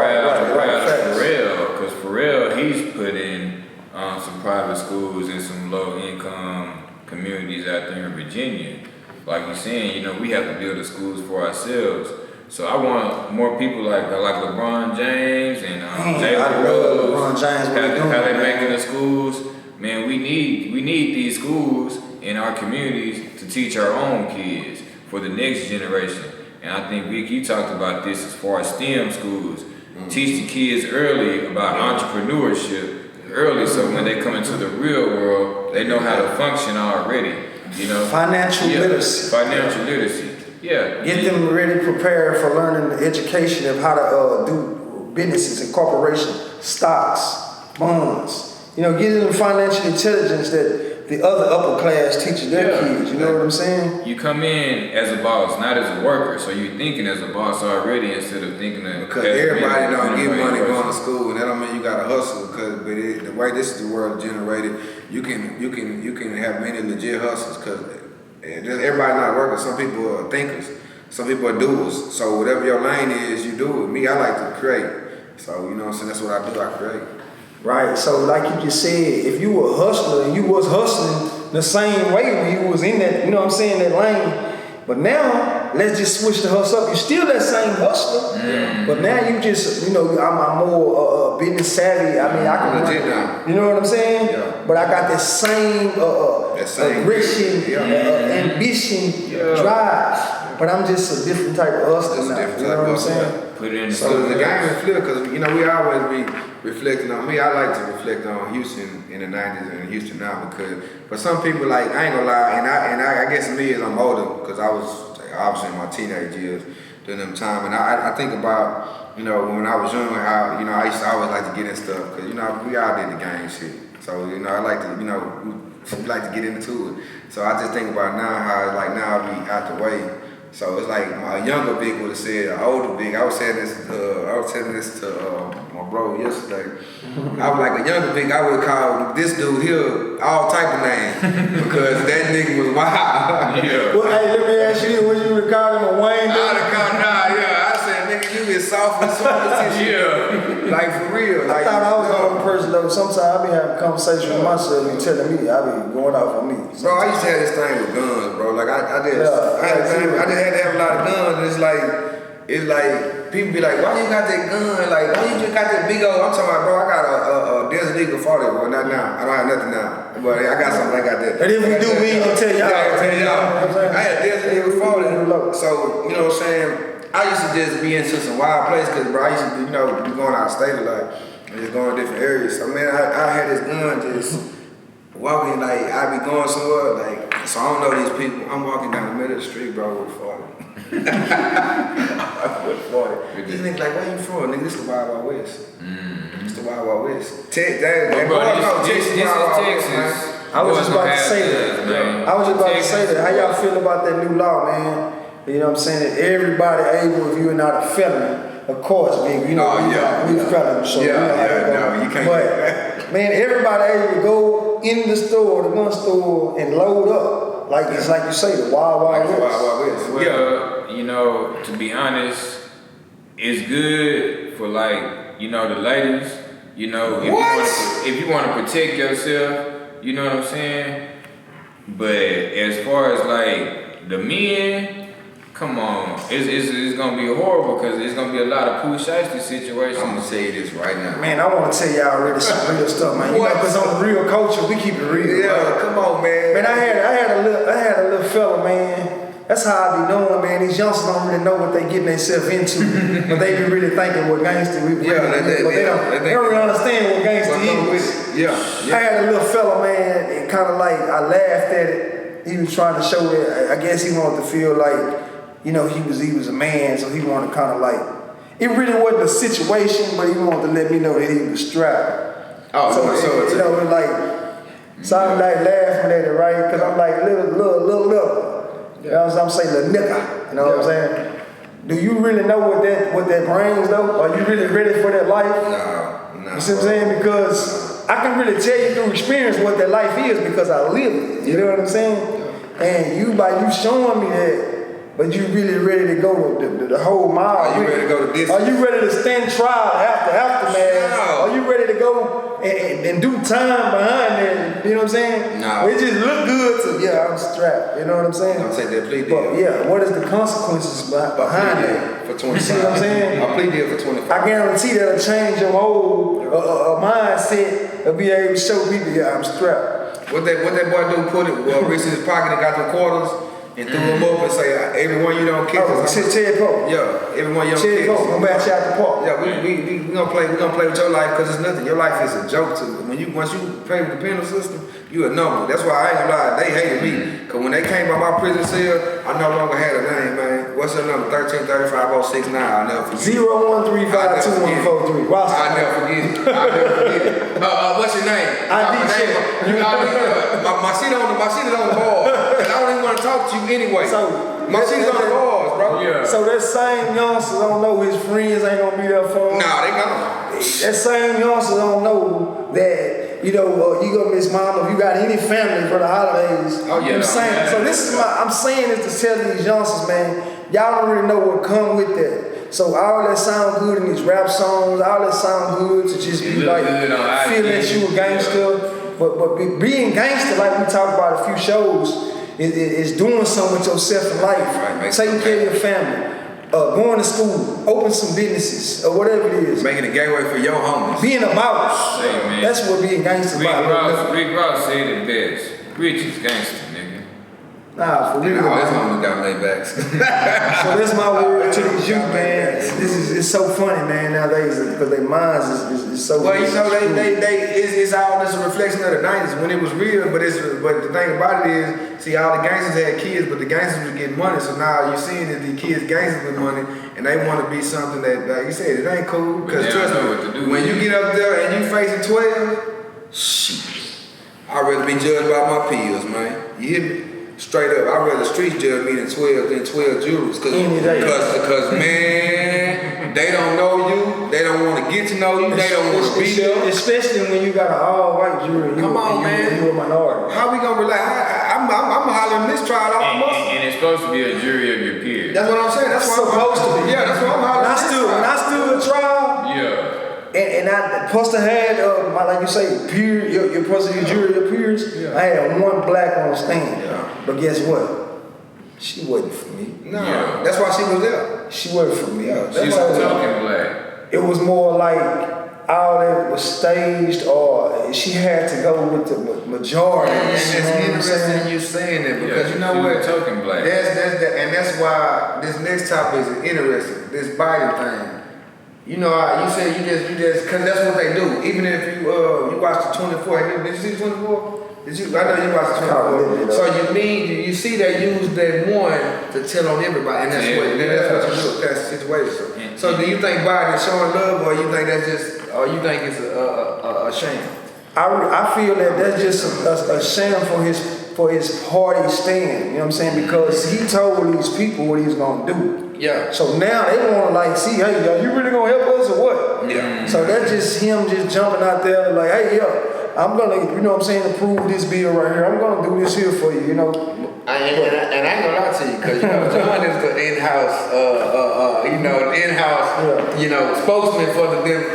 For real, because for real, he's put in some private schools and some low income communities out there in Virginia. Like you're saying, we have to build the schools for ourselves. So I want more people like LeBron James and Jalen Rose. How they making the schools. Man, we need these schools in our communities to teach our own kids for the next generation. And I think Vic, you talked about this as far as STEM schools. Teach the kids early about entrepreneurship early, so when they come into the real world, they know how to function already. Financial literacy. Yeah. Get them ready, prepared for learning the education of how to do businesses and corporations, stocks, bonds. Give them financial intelligence that the other upper class teaches their kids. You know what I'm saying? You come in as a boss, not as a worker. So you're thinking as a boss already instead of thinking that. Because everybody don't get money going to school, and that don't mean you got to hustle. Because the way this is the world generated, you can have many legit hustles. Because everybody not working. Some people are thinkers. Some people are doers. So whatever your lane is, you do it. Me, I like to create. So, you know what I'm saying? That's what I do. I create. Right. So like you just said, if you were a hustler and you was hustling the same way when you was in that, that lane. But now, let's just switch the hustle up. You're still that same hustler. Mm. But now you just, I'm more business savvy. I mean, I can legit now. You know what I'm saying? Yeah. But I got that same aggression, ambition, drive. But I'm just a different type of hustler now. You know what I'm saying? Put it in so the game is flipped, because we always be reflecting on me. I like to reflect on Houston in the 90s and Houston now, because for some people, I ain't gonna lie, and I guess me as I'm older, because I was obviously in my teenage years during them time, and I think about when I was young, how I used to always like to get in stuff, because we all did the gang shit. So I like to we like to get into it. So I just think about now how now I be out the way. So it's like a younger Big would have said an older Big. I was saying this to my bro yesterday. I was like a younger Big. I would call this dude here all type of names because that nigga was wild. Yeah. Well, hey, let me ask you, would you have called him a Wayne? I'd have called I said, nigga, you get soft and soft as shit. Like for real. I thought I was the only person though. Sometimes I be having conversations with myself and telling me I be going off on me. Sometimes. Bro, I used to have this thing with guns, bro. Like I just had to have a lot of guns. And it's like people be like, why you got that gun? Like, why you just got that big old? I'm talking about, bro, I got a Desert Eagle 40, bro. Not now. I don't have nothing now. But I got something. I got that. And if we do, we ain't gonna tell y'all. Yeah, I tell y'all. I had Desert Eagle 40. So, you know what I'm saying? I used to just be into some wild places because, bro, I used to, be going out of state a lot. Just going to different areas. So man, I had this gun just walking, like I be going somewhere, like, so I don't know these people. I'm walking down the middle of the street, bro, with 40. With 40. These niggas like, where you from? Nigga, this the Wild Wild West. It's the Wild Wild West. Texas. I was just about to say that. I was just about to say that. How y'all feel about that new law, man? You know what I'm saying? That everybody able, if you're not a felon, of course, big. You know, we felons, so you know how that goes. You can't. But man, everybody able to go in the store, the gun store, and load up. Like it's like you say, the Wild Wild West. Wild Wild West. Well, you know, to be honest, it's good for like, you know, the ladies. You know, if you want to protect yourself, you know what I'm saying? But as far as like the men, come on, it's gonna be horrible because it's gonna be a lot of Pooh Shiesty situations. I'm gonna tell you this right now. Man, I want to tell y'all already some real stuff, man. You know, because on the real culture, we keep it real. Yeah, right? come on, man. Man, I had a little fella, man. That's how I be doing, man. These youngsters don't really know what they getting themselves into, but they be really thinking what gangster we really but they don't really understand what gangster is. Yeah. I had a little fella, man, and kind of like I laughed at it. He was trying to show that I guess he wanted to feel like, you know, he was a man, so he wanted to kind of like, it really wasn't a situation, but he wanted to let me know that he was strapped. Oh, so you know, it like, so I'm like laughing at it, right? Because I'm like, little. You know what I'm saying? Little nigga. You know what I'm saying? Do you really know what that brings though? Are you really ready for that life? No. You see what I'm saying? Because I can really tell you through experience what that life is because I live it. You know what I'm saying? And by you showing me that, but you really ready to go the whole mile. Are you ready to go the distance? Are you ready to stand trial aftermath? No. Are you ready to go and do time behind that? You know what I'm saying? No. It just look good to, I'm strapped. You know what I'm saying? Don't take that plea deal. But yeah, what is the consequences behind that? For 25. You see what I'm saying? A plea deal for 25. I guarantee that'll change your whole mindset of being able to show people, I'm strapped. What that boy do? Put it, reached in his pocket and got the quarters and threw them up and say, everyone you don't kiss. Ted Pope. Yeah, everyone you don't kiss. Ted Pope, gonna match out the park. Yeah, we gonna play with your life because it's nothing. Your life is a joke to them. Once you play with the penal system, you a number. That's why I ain't gonna lie, they hated me. Cause when they came by my prison cell, I no longer had a name, man. What's your number? 1335069. I'll never forget. 01352143. I'll never forget it. What's your name? ID check. My shit is on the board. And I don't even want to talk to you anyway. So my shit is on the boards, bro. Yeah. So that same youngster don't know his friends ain't gonna be there for him. Nah, they gone. That same youngster don't know that, you gonna miss mama if you got any family for the holidays. Oh, yeah. I'm saying. So this is I'm saying this to tell these youngsters, man, y'all don't really know what come with that. So all that sound good in these rap songs, all that sound good to just be like feeling that you a gangster. But being gangster, like we talked about a few shows, is doing something with yourself in life. Right, taking care of your family. Going to school, open some businesses, or whatever it is. Making a gateway for your homies. Being a boss. Hey, that's what being gangster about. Rick Ross said it best. Rich is gangster, nigga. Nah, for real. Nah, his homie got laid back. So that's my word to these youth, man. It's so funny, man, nowadays, because their minds is so. Well, you know, it's all just a reflection of the 90s when it was real. But the thing about it is, see, all the gangsters had kids, but the gangsters was getting money. So now you're seeing that the kids gangsters with money, and they want to be something that, like you said, it ain't cool. Because trust me, when you get up there and you facing 12, shit, I'd rather be judged by my peers, man. You hear me? Straight up, I'd rather street judge me than 12 jurors. Because man, they don't know you. They don't want to get to know you. They don't want to be there. Especially when you got an all-white jury. Come on, man. You a minority. How we gonna relax? I'm hollering this trial off the muscle. And it's supposed to be a jury of your peers. That's what I'm saying. That's what I'm supposed to be. Yeah, that's what I'm hollering. When I stood a trial. Yeah. And I supposed to had like you say, peer, your person, your jury, your peers. Yeah. I had one black on the stand. Yeah. But guess what? She wasn't for me. No, that's why she was there. She wasn't for me. Yeah. She was talking black. It was more like all that was staged, or she had to go with the majority. And it's interesting you saying that because you know what? Talking black. And that's why this next topic is interesting. This Biden thing. You know, you said you just, cause that's what they do. Even if you watch the 24, did you see 24? I know you watched the 24. So you see they use that one to tell on everybody, and that's what you do. That's the situation. So do you think Biden is showing love, or you think that's just, or you think it's a shame? I feel that that's just a sham for his party stand. You know what I'm saying? Because he told these people what he's gonna do. Yeah. So now they want to like see, hey, yo, you really gonna help us or what? Yeah. So that's just him just jumping out there like, hey, yo, I'm gonna, you know what I'm saying, approve this bill right here. I'm gonna do this here for you, you know. And I ain't gonna lie to you, because you know John is the in-house, spokesman for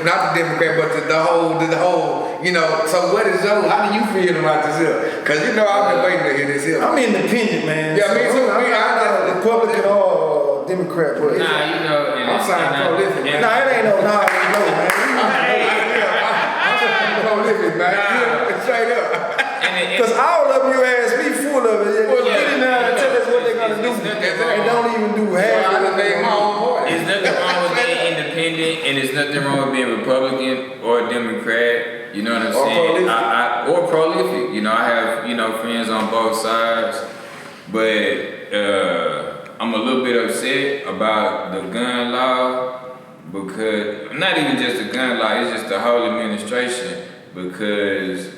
not the Democrat, but the whole, you know. So what is how do you feel about this here? Because you know I've been waiting to hear this here. I'm independent, man. Yeah, me too. I'm not a Republican or Democrat, but I'm signing prolific. It ain't no, man. I'm prolific, man. Straight up. Because all of you ass be full of it. Get in there and tell us what they're gonna do. And don't even do half of it. There's nothing wrong with being independent, and there's nothing wrong with being Republican or Democrat. You know what I'm saying? Or prolific. You know, I have friends on both sides, but I'm a little bit upset about the gun law, because not even just the gun law, it's just the whole administration, because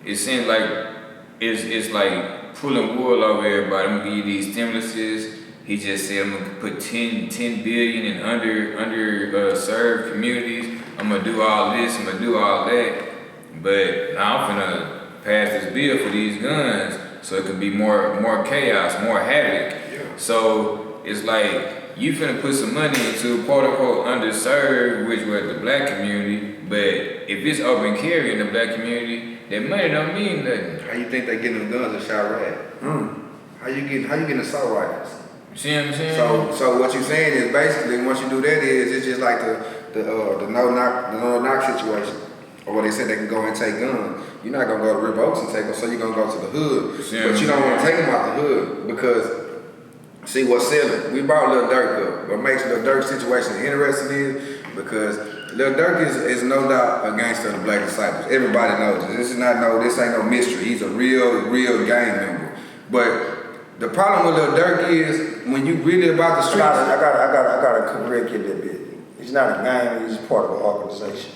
it seems like it's like pulling wool over everybody. I'm gonna give you these stimuluses. He just said I'm gonna put 10 billion in under served communities. I'm gonna do all this, I'm gonna do all that. But now I'm finna pass this bill for these guns so it can be more chaos, more havoc. Yeah. So it's like you finna put some money into quote unquote underserved, which was the black community. But if it's open carry in the black community, that money don't mean nothing. How you think they getting them guns in Chirac? How you getting assault rifles? See what I'm saying? So what you're saying is basically once you do that it's just like the no knock situation. Or they said they can go and take guns. You're not gonna go to River Oaks and take them, so you're gonna go to the hood. But you don't want to take them out the hood because see what's selling. We brought Lil Durk up. What makes Lil Durk's situation interesting is because Lil Durk is no doubt a gangster of the Black Disciples. Everybody knows this. This ain't no mystery. He's a real gang member. But the problem with Lil Durk is when you really about the streets. I gotta correct you a little bit. He's not a gang. He's part of an organization.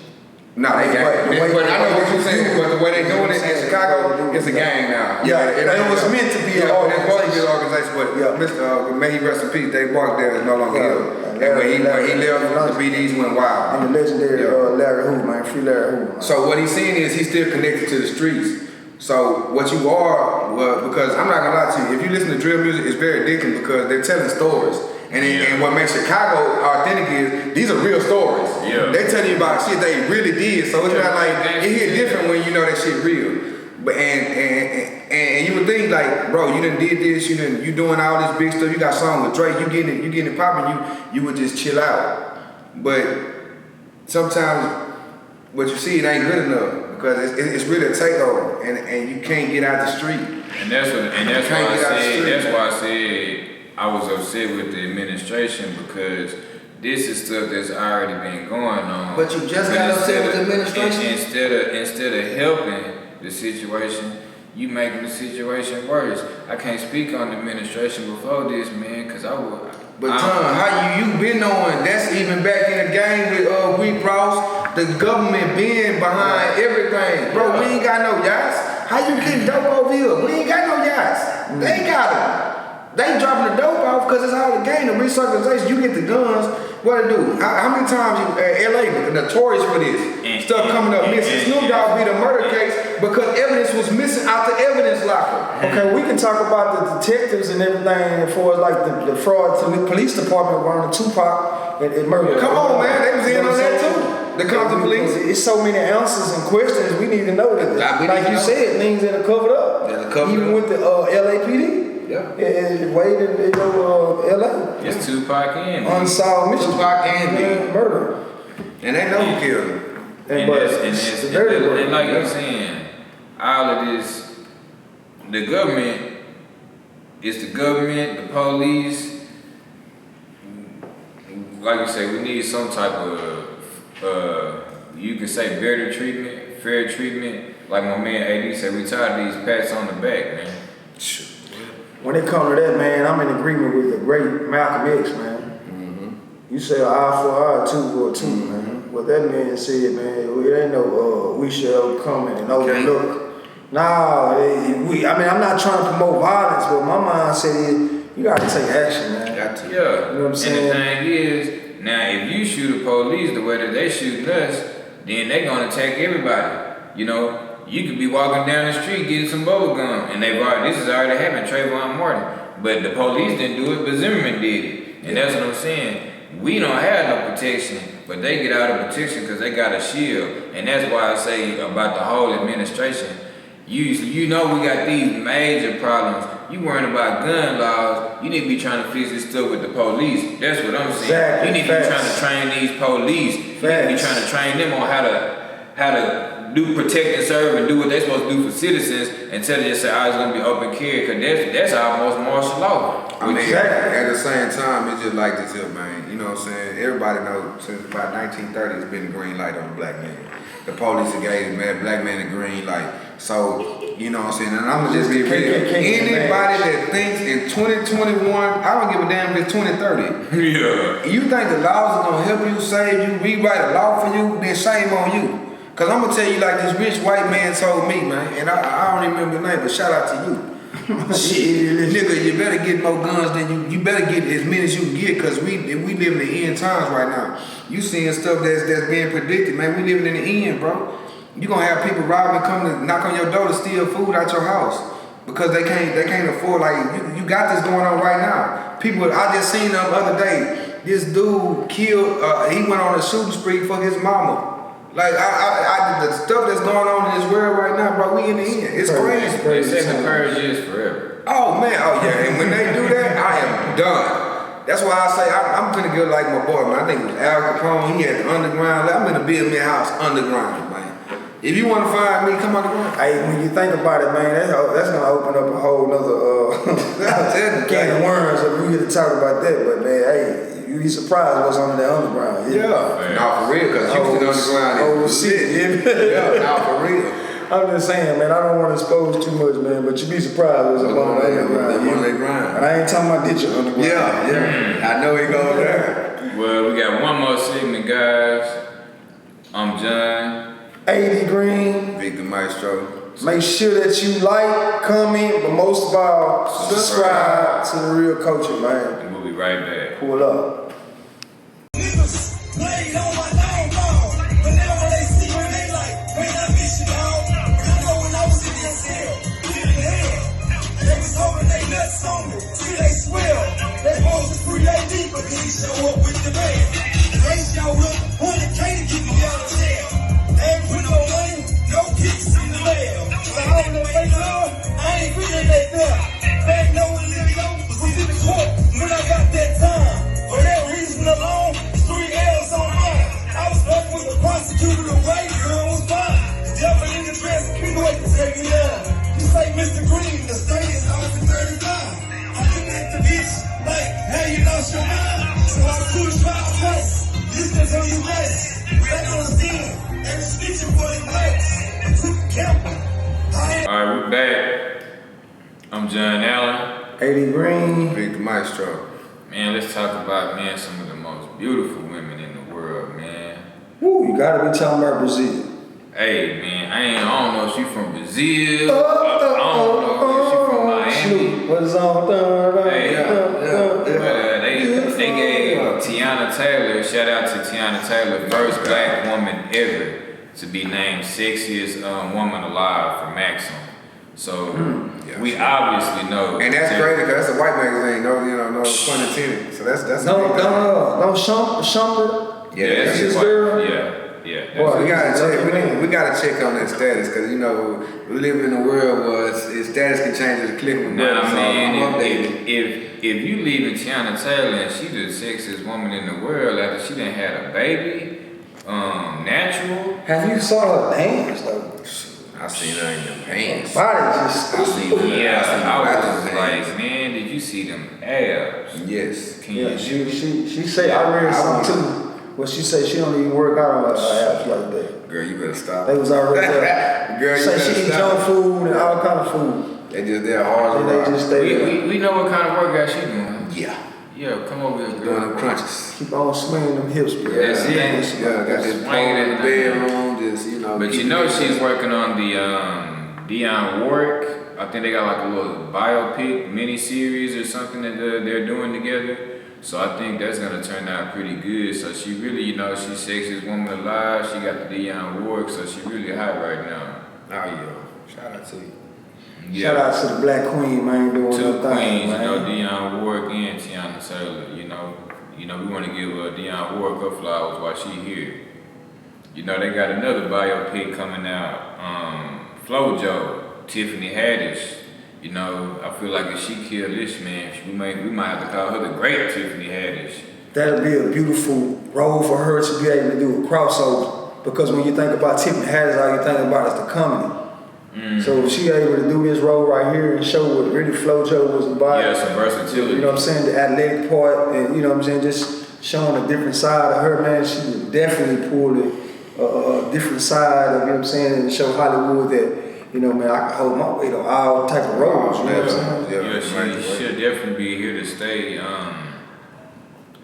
No, they gang. But I know what you're saying. But the way they doing it in Chicago, it's a gang now. Yeah, it was meant to be an organization. But may he rest in peace. Dave Barksdale is no longer here. And when he left, the BDs went wild. And the legendary Larry Hoover, man, free Larry Hoover. Man. So what he's saying is he's still connected to the streets. So what you are, because I'm not gonna lie to you, if you listen to drill music, it's very addicting because they're telling stories. And what makes Chicago authentic is these are real stories. Yeah. They tell you about shit they really did. So it's not like it hit different when you know that shit real. But and you would think like, bro, you done did this, you doing all this big stuff. You got song with Drake, you getting it popping. You would just chill out. But sometimes what you see it ain't good enough because it's really a takeover, and you can't get out the street. And that's why I said I was upset with the administration because this is stuff that's already been going on. But you just got upset with the administration? Instead of helping the situation, you making the situation worse. I can't speak on the administration before this, man, because I would. But Tom, how you been knowing that's even back in the game with Wheat Ross, the government being behind everything. Bro, we ain't got no yachts. How you getting dope over here? We ain't got no yachts. They ain't got them. They dropping the dope off because it's all the game. The resurfacing, you get the guns. What to do? How many times LA notorious for this stuff coming up missing? Snoop Dogg beat a murder case because evidence was missing out the evidence locker. Okay, we can talk about the detectives and everything as far as like the fraud to the police department around the Tupac and murder. Come on, man, they was in on that too. The Compton police. It's so many answers and questions we need to know that. Like you said, things that are covered up. Even with the LAPD. Yeah. And Wade in LA. It's Tupac and unsolved mystery. Tupac and murder. And they know who killed him. And like you're saying, all of this, the government, it's the government, the police. Like you say, we need some type of you could say better treatment, fair treatment. Like my man AD said, we tired of these pats on the back, man. When it comes to that, man, I'm in agreement with the great Malcolm X, man. You say an eye for an eye, tooth for a tooth, man. What that man said, man, it ain't no we shall come and overlook. Nah, I'm not trying to promote violence, but my mind said you gotta take action, man. Got to. Yeah. You know what I'm saying? And the thing is, now if you shoot the police the way that they shooting us, then they gonna attack everybody. You know, you could be walking down the street getting some bubble gum, and this has already happened, Trayvon Martin. But the police didn't do it, but Zimmerman did it. And that's what I'm saying. We don't have no protection, but they get out of protection because they got a shield. And that's why I say about the whole administration, you know we got these major problems. You worrying about gun laws, you need to be trying to fix this stuff with the police. That's what I'm saying. Exactly. You need to be trying to train these police. You need to be trying to train them on how to do protect and serve and do what they're supposed to do for citizens instead of just say, it's going to be open carry, because that's almost martial law. I mean, at the same time, it's just like this here, man. You know what I'm saying? Everybody knows since about 1930, it's been a green light on the black man. The police gave black man a green light. So, you know what I'm saying? And I'm going to just be real. Anybody that thinks in 2021, I don't give a damn if it's 2030. Yeah. You think the laws are going to help you, save you, rewrite a law for you, then shame on you. Because I'm going to tell you like this rich white man told me, man, and I don't even remember the name, but shout out to you. Shit, nigga, you better get more guns than you better get as many as you can get, because we live in the end times right now. You seeing stuff that's being predicted, man. We living in the end, bro. You gonna have people robbing, come to knock on your door to steal food out your house because they can't afford. Like you got this going on right now. People, I just seen them the other day. This dude killed. He went on a shooting spree for his mama. Like the stuff that's going on in this world right now, bro. We in the end. It's crazy. They say the purge is forever. Oh man, oh yeah. And when they do that, I am done. That's why I say I'm gonna go like my boy, man. I think it was Al Capone. He had the underground. I'm gonna build me a house underground, man. If you want to find me, come underground. Hey, when you think about it, man, that's gonna open up a whole nother can of worms if we get to talk about that. But man, hey, you be surprised what's under that underground. Yeah, nah, for real, because Houston underground is shit. Yeah, nah, for real. I'm just saying, man, I don't want to expose too much, man, but you be surprised what's up on the underground. And I ain't talking about ditch underground. Yeah. I know he goes there. Well, we got one more segment, guys. I'm John. 80 Green. Victor Maestro. Make sure that you like, comment, but most of all, subscribe to the Real Koulture, man. And we'll be right back. Pull up. Niggas played on my downfall, but now when they see me, they like, man, I miss you, dog. I know when I was in this hell, they was hoping they nuts on me, see they swell. They supposed to free AD, but he show up with the band. They show up, 100K to keep me out of jail. They ain't put no money, no kicks in the mail. So I don't know if they know, I ain't reading that there. Back knowing Leo was in the court when I got that time. For that reason alone, 3 L's on mine. I was up with the prosecutor, the white girl was fine. The devil in the dress, can't wait to take me down. You say, Mr. Green, the state is off in 35. I look at the bitch like, hey, you lost your mind. So I push my face. This is how you rest. Back on the scene, they were snitching for the legs. I took the camera. Alright, we're back. I'm John Allen. 80 Green. Victor Maestro. Man, let's talk about, man, some of the most beautiful women in the world, man. Woo, you gotta be talking about Brazil. Hey, man, I don't know if she from Brazil. I don't know if she from Miami. What's on? They gave Teyana Taylor, shout out to Teyana Taylor, first black woman ever to be named sexiest woman alive for Maxim. So we obviously know. And that's great because that's a white magazine, no pun intended. So that's no Shumper. Yeah, that's his girl. Yeah. Boy, we gotta check on that status because we live in a world where its status can change at a click of a button. Nah, man, if you leaving Teyana Taylor and she the sexiest woman in the world after she done had a baby, natural. Have you saw her dance though? I seen her in them pants. Body just. I was like, man, did you see them abs? Yes. She said I read something too. Well, she said she don't even work out on her apps like that. Girl, you better stop. They was already there. Girl, you say better she eat stop. junk food and all kind of food. They just there hard. And they just stay there. We know what kind of workout she doing. Yeah. Yeah, come over here, Doing girl. them crunches. Keep on swinging them hips, bro. That's it. Yeah, got this pole in the bedroom, just, you know. But you know she's working on the Dionne Warwick. I think they got like a little biopic mini-series or something that they're doing together. So I think that's gonna turn out pretty good. So she really, you know, she's sexiest woman alive. She got the Dionne Warwick, so she really hot right now. Oh, yeah. Shout out to you. Shout out to the Black Queen, man, doing Two her thing, queens, man. you know, Dionne Warwick and Teyana Taylor. You know, we want to give Dionne Warwick her flowers while she here. You know, they got another biopic coming out. FloJo, Tiffany Haddish. You know, I feel like if she killed this man, we might have to call her the great Tiffany Haddish. That'll be a beautiful role for her to be able to do a crossover. Because when you think about Tiffany Haddish, all you think about is the comedy. So if she able to do this role right here and show what really FloJo was about. Yeah, some versatility. You know what I'm saying? The athletic part and, you know what I'm saying, just showing a different side of her, man. She would definitely pull a different side of, you know what I'm saying, and show Hollywood that, you know, man, I can hold my weight on all type of roles, you know what I'm saying? Yeah, she'll definitely be here to stay.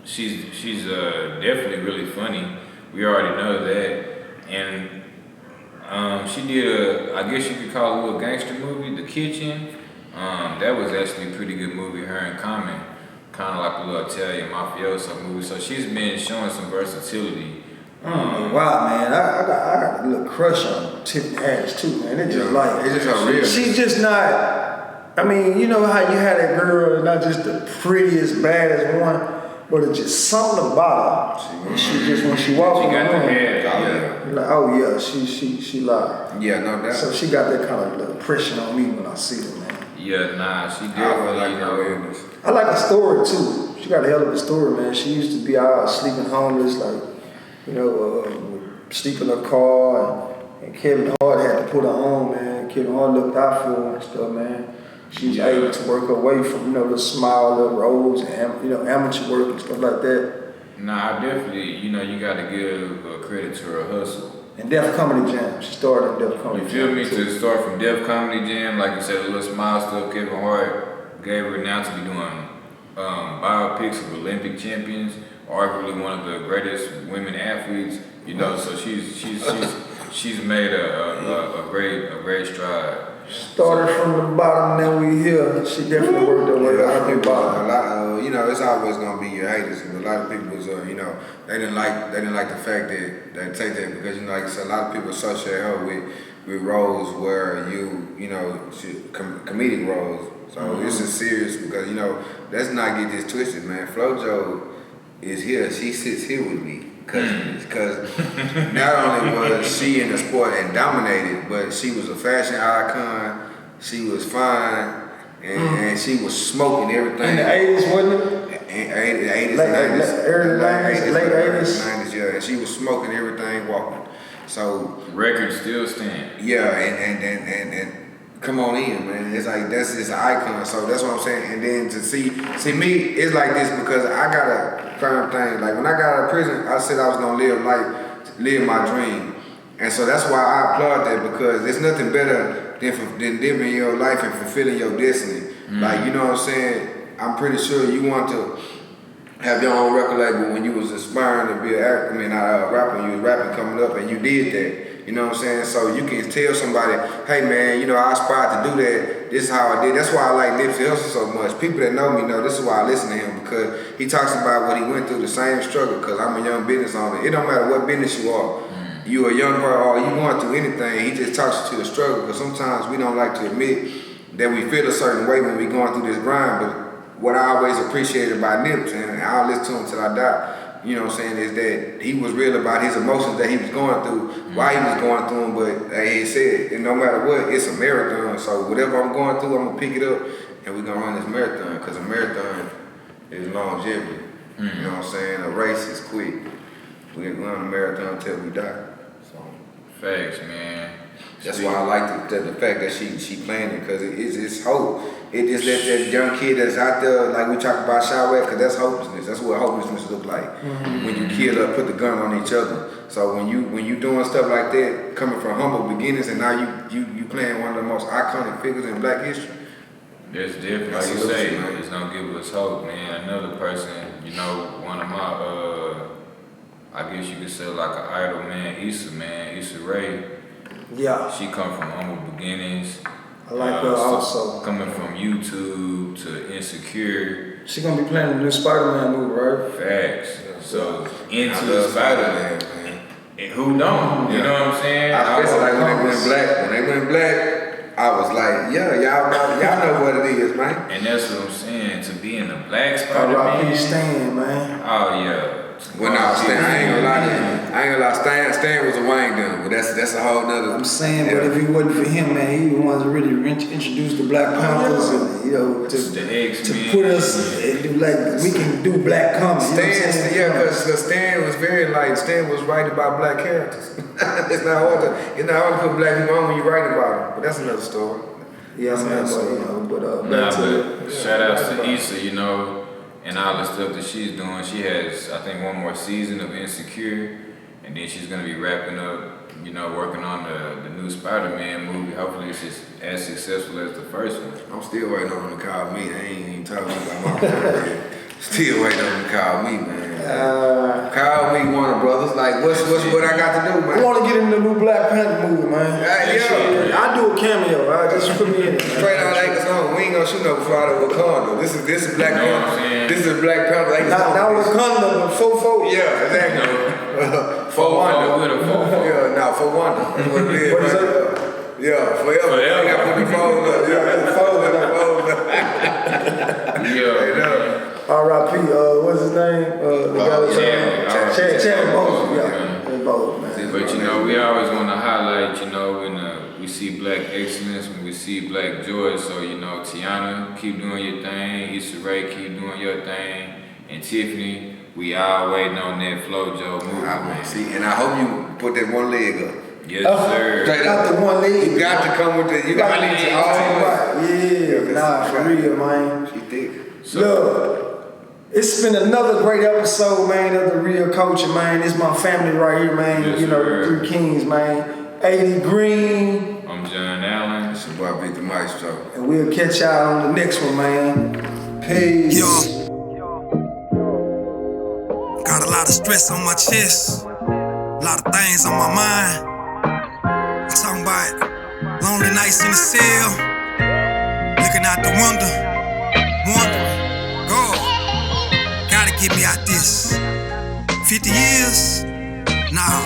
She's definitely really funny. We already know that. And she did I guess you could call it a little gangster movie, The Kitchen. That was actually a pretty good movie, her and Common. Kind of like a little Italian mafioso movie. So she's been showing some versatility. Wow, man, I got a little crush on Tiffany Haddish too, man. It's just like, it's just her real. she's just not, I mean, you know how you had that girl, not just the prettiest, baddest one, but it's just something about her. She just, when she walks She got the around, hair, you're like, oh yeah, she like. Yeah, no doubt. So she got that kind of little impression on me when I see her, man. Yeah, nah, she I feel definitely, like you her know. realness. I like her story too. She got a hell of a story, man. She used to be out sleeping homeless, like, you know, sleep in her car, and Kevin Hart had to put her on, man. Kevin Hart looked out for her and stuff, man. She was able to work her way from, you know, the small little roles and, you know, amateur work and stuff like that. Nah, I definitely, you know, you got to give credit to her hustle. And Def Comedy Jam. She started in Def Comedy You Jam. feel me? To start from Def Comedy Jam, like you said, a little smile stuff. Kevin Hart gave her now to be doing biopics of Olympic champions, arguably one of the greatest women athletes. You know, so she's made a great stride. Started from the bottom, then we here. She definitely worked her way out the bottom. You know, it's always gonna be your haters. And a lot of people was, you know, they didn't like the fact that they take that because, you know, like I said, a lot of people associate her with roles where you know, comedic roles. So this is serious because, you know, let's not get this twisted, man. FloJo is here. She sits here with me. Because not only was she in the sport and dominated, but she was a fashion icon, she was fine, and she was smoking everything. In the 80s, wasn't it? In the 80s, Early 90s, late 80s. 90s, yeah, and she was smoking everything, walking. So Records still stand. yeah, and come on in, man. It's like that's just an icon. So that's what I'm saying. And then to see me, it's like this because I got a firm thing. Like when I got out of prison, I said I was gonna live my dream. And so that's why I applaud that because there's nothing better than living your life and fulfilling your destiny. Like, you know what I'm saying? I'm pretty sure you want to have your own record label when you was aspiring to be not a rapper, when you was rapping coming up and you did that. You know what I'm saying? So you can tell somebody, hey man, you know, I aspired to do that. This is how I did. That's why I like Nipsey Hussle so much. People that know me know this is why I listen to him because he talks about what he went through, the same struggle, because I'm a young business owner. It don't matter what business you are. You a young person or you going through anything, he just talks to the struggle because sometimes we don't like to admit that we feel a certain way when we going through this grind. But what I always appreciated about Nips, and I'll listen to him till I die, you know what I'm saying, is that he was real about his emotions that he was going through while he was going through them, but like he said, and no matter what, it's a marathon, so whatever I'm going through, I'm going to pick it up, and we're going to run this marathon, because a marathon is longevity, you know what I'm saying, a race is quick, we're going to run a marathon until we die, so. Facts, man. That's why I like the fact that she planned it, because it's hope. it just lets that young kid that's out there, like we talk about Shawway, because that's hopelessness. That's what hopelessness look like. When you kill or put the gun on each other. So when you doing stuff like that, coming from humble beginnings, and now you playing one of the most iconic figures in Black history. That's different. Like you say, it's gonna give us hope, man. Another person, you know, one of my I guess you could say like an idol, man, Issa Rae. Yeah. She come from humble beginnings. I like her also. Coming from YouTube to Insecure. She gonna be playing the new Spider-Man movie, right? Facts. So into Spider-Man, man. And who don't? You know what I'm saying? Especially like when they went black, I was like, yeah, y'all know what it is, man. And that's what I'm saying. To be in the Black Spider-Man. R.I.P. Stan, man. Oh yeah. Well, no, Stan, I ain't gonna lie. Stan was a Wayne gunner, but that's a whole nother. I'm saying, but if it wasn't for him, man, he was the one that really introduced the Black Panthers, and to put us like we can do black comedy. Because Stan was Stan was writing about black characters. It's not hard to put black people on when you write about them, but that's another story. Yeah, man, but shout outs to Issa, you know. And all the stuff that she's doing. She has, I think, one more season of Insecure, and then she's gonna be wrapping up, you know, working on the new Spider-Man movie. Hopefully it's just as successful as the first one. I'm still waiting on them to call me. I ain't even talking about my career. Still waiting on them to call me, man. Call me, Warner Brothers. Like, what I got to do, man? I want to get in the new Black Panther movie, man. I do a cameo. Just put me in it. Straight out Lakers home. We ain't gonna shoot no before out of Wakanda. This is Black Panther. This is Black Panther. Not Wakanda, but Fofo. Yeah, exactly. For Wanda. Yeah, no, for Wanda. That's what it is. What is that? Yeah, forever. I got to put the phone up. Yeah, the phone up. Yeah. R.I.P. What's his name? The guy Chad Bones. Yeah, both, man. But you know, we always want to highlight, you know, when we see black excellence, when we see black joy. So you know, Teyana, keep doing your thing. Issa Rae, keep doing your thing. And Tiffany, we all waiting on that FloJo movie, man. See, and I hope you put that one leg up. Yes, sir. Straight up. The one leg. You got to come with the. You got to need to all. Yeah, nah, for real, man. She thick. So, look. It's been another great episode, man, of The Real Koulture, man. It's my family right here, man. Yes, you know, sir. the 3 Kings, man. 80 Green. I'm John Allen. It's your boy, Big the Maestro. And we'll catch y'all on the next one, man. Peace. Yo. Got a lot of stress on my chest. A lot of things on my mind. I'm talking about lonely nights in the cell. Looking out the window. Wondering. God. Gotta get me out this. 50 years? Nah.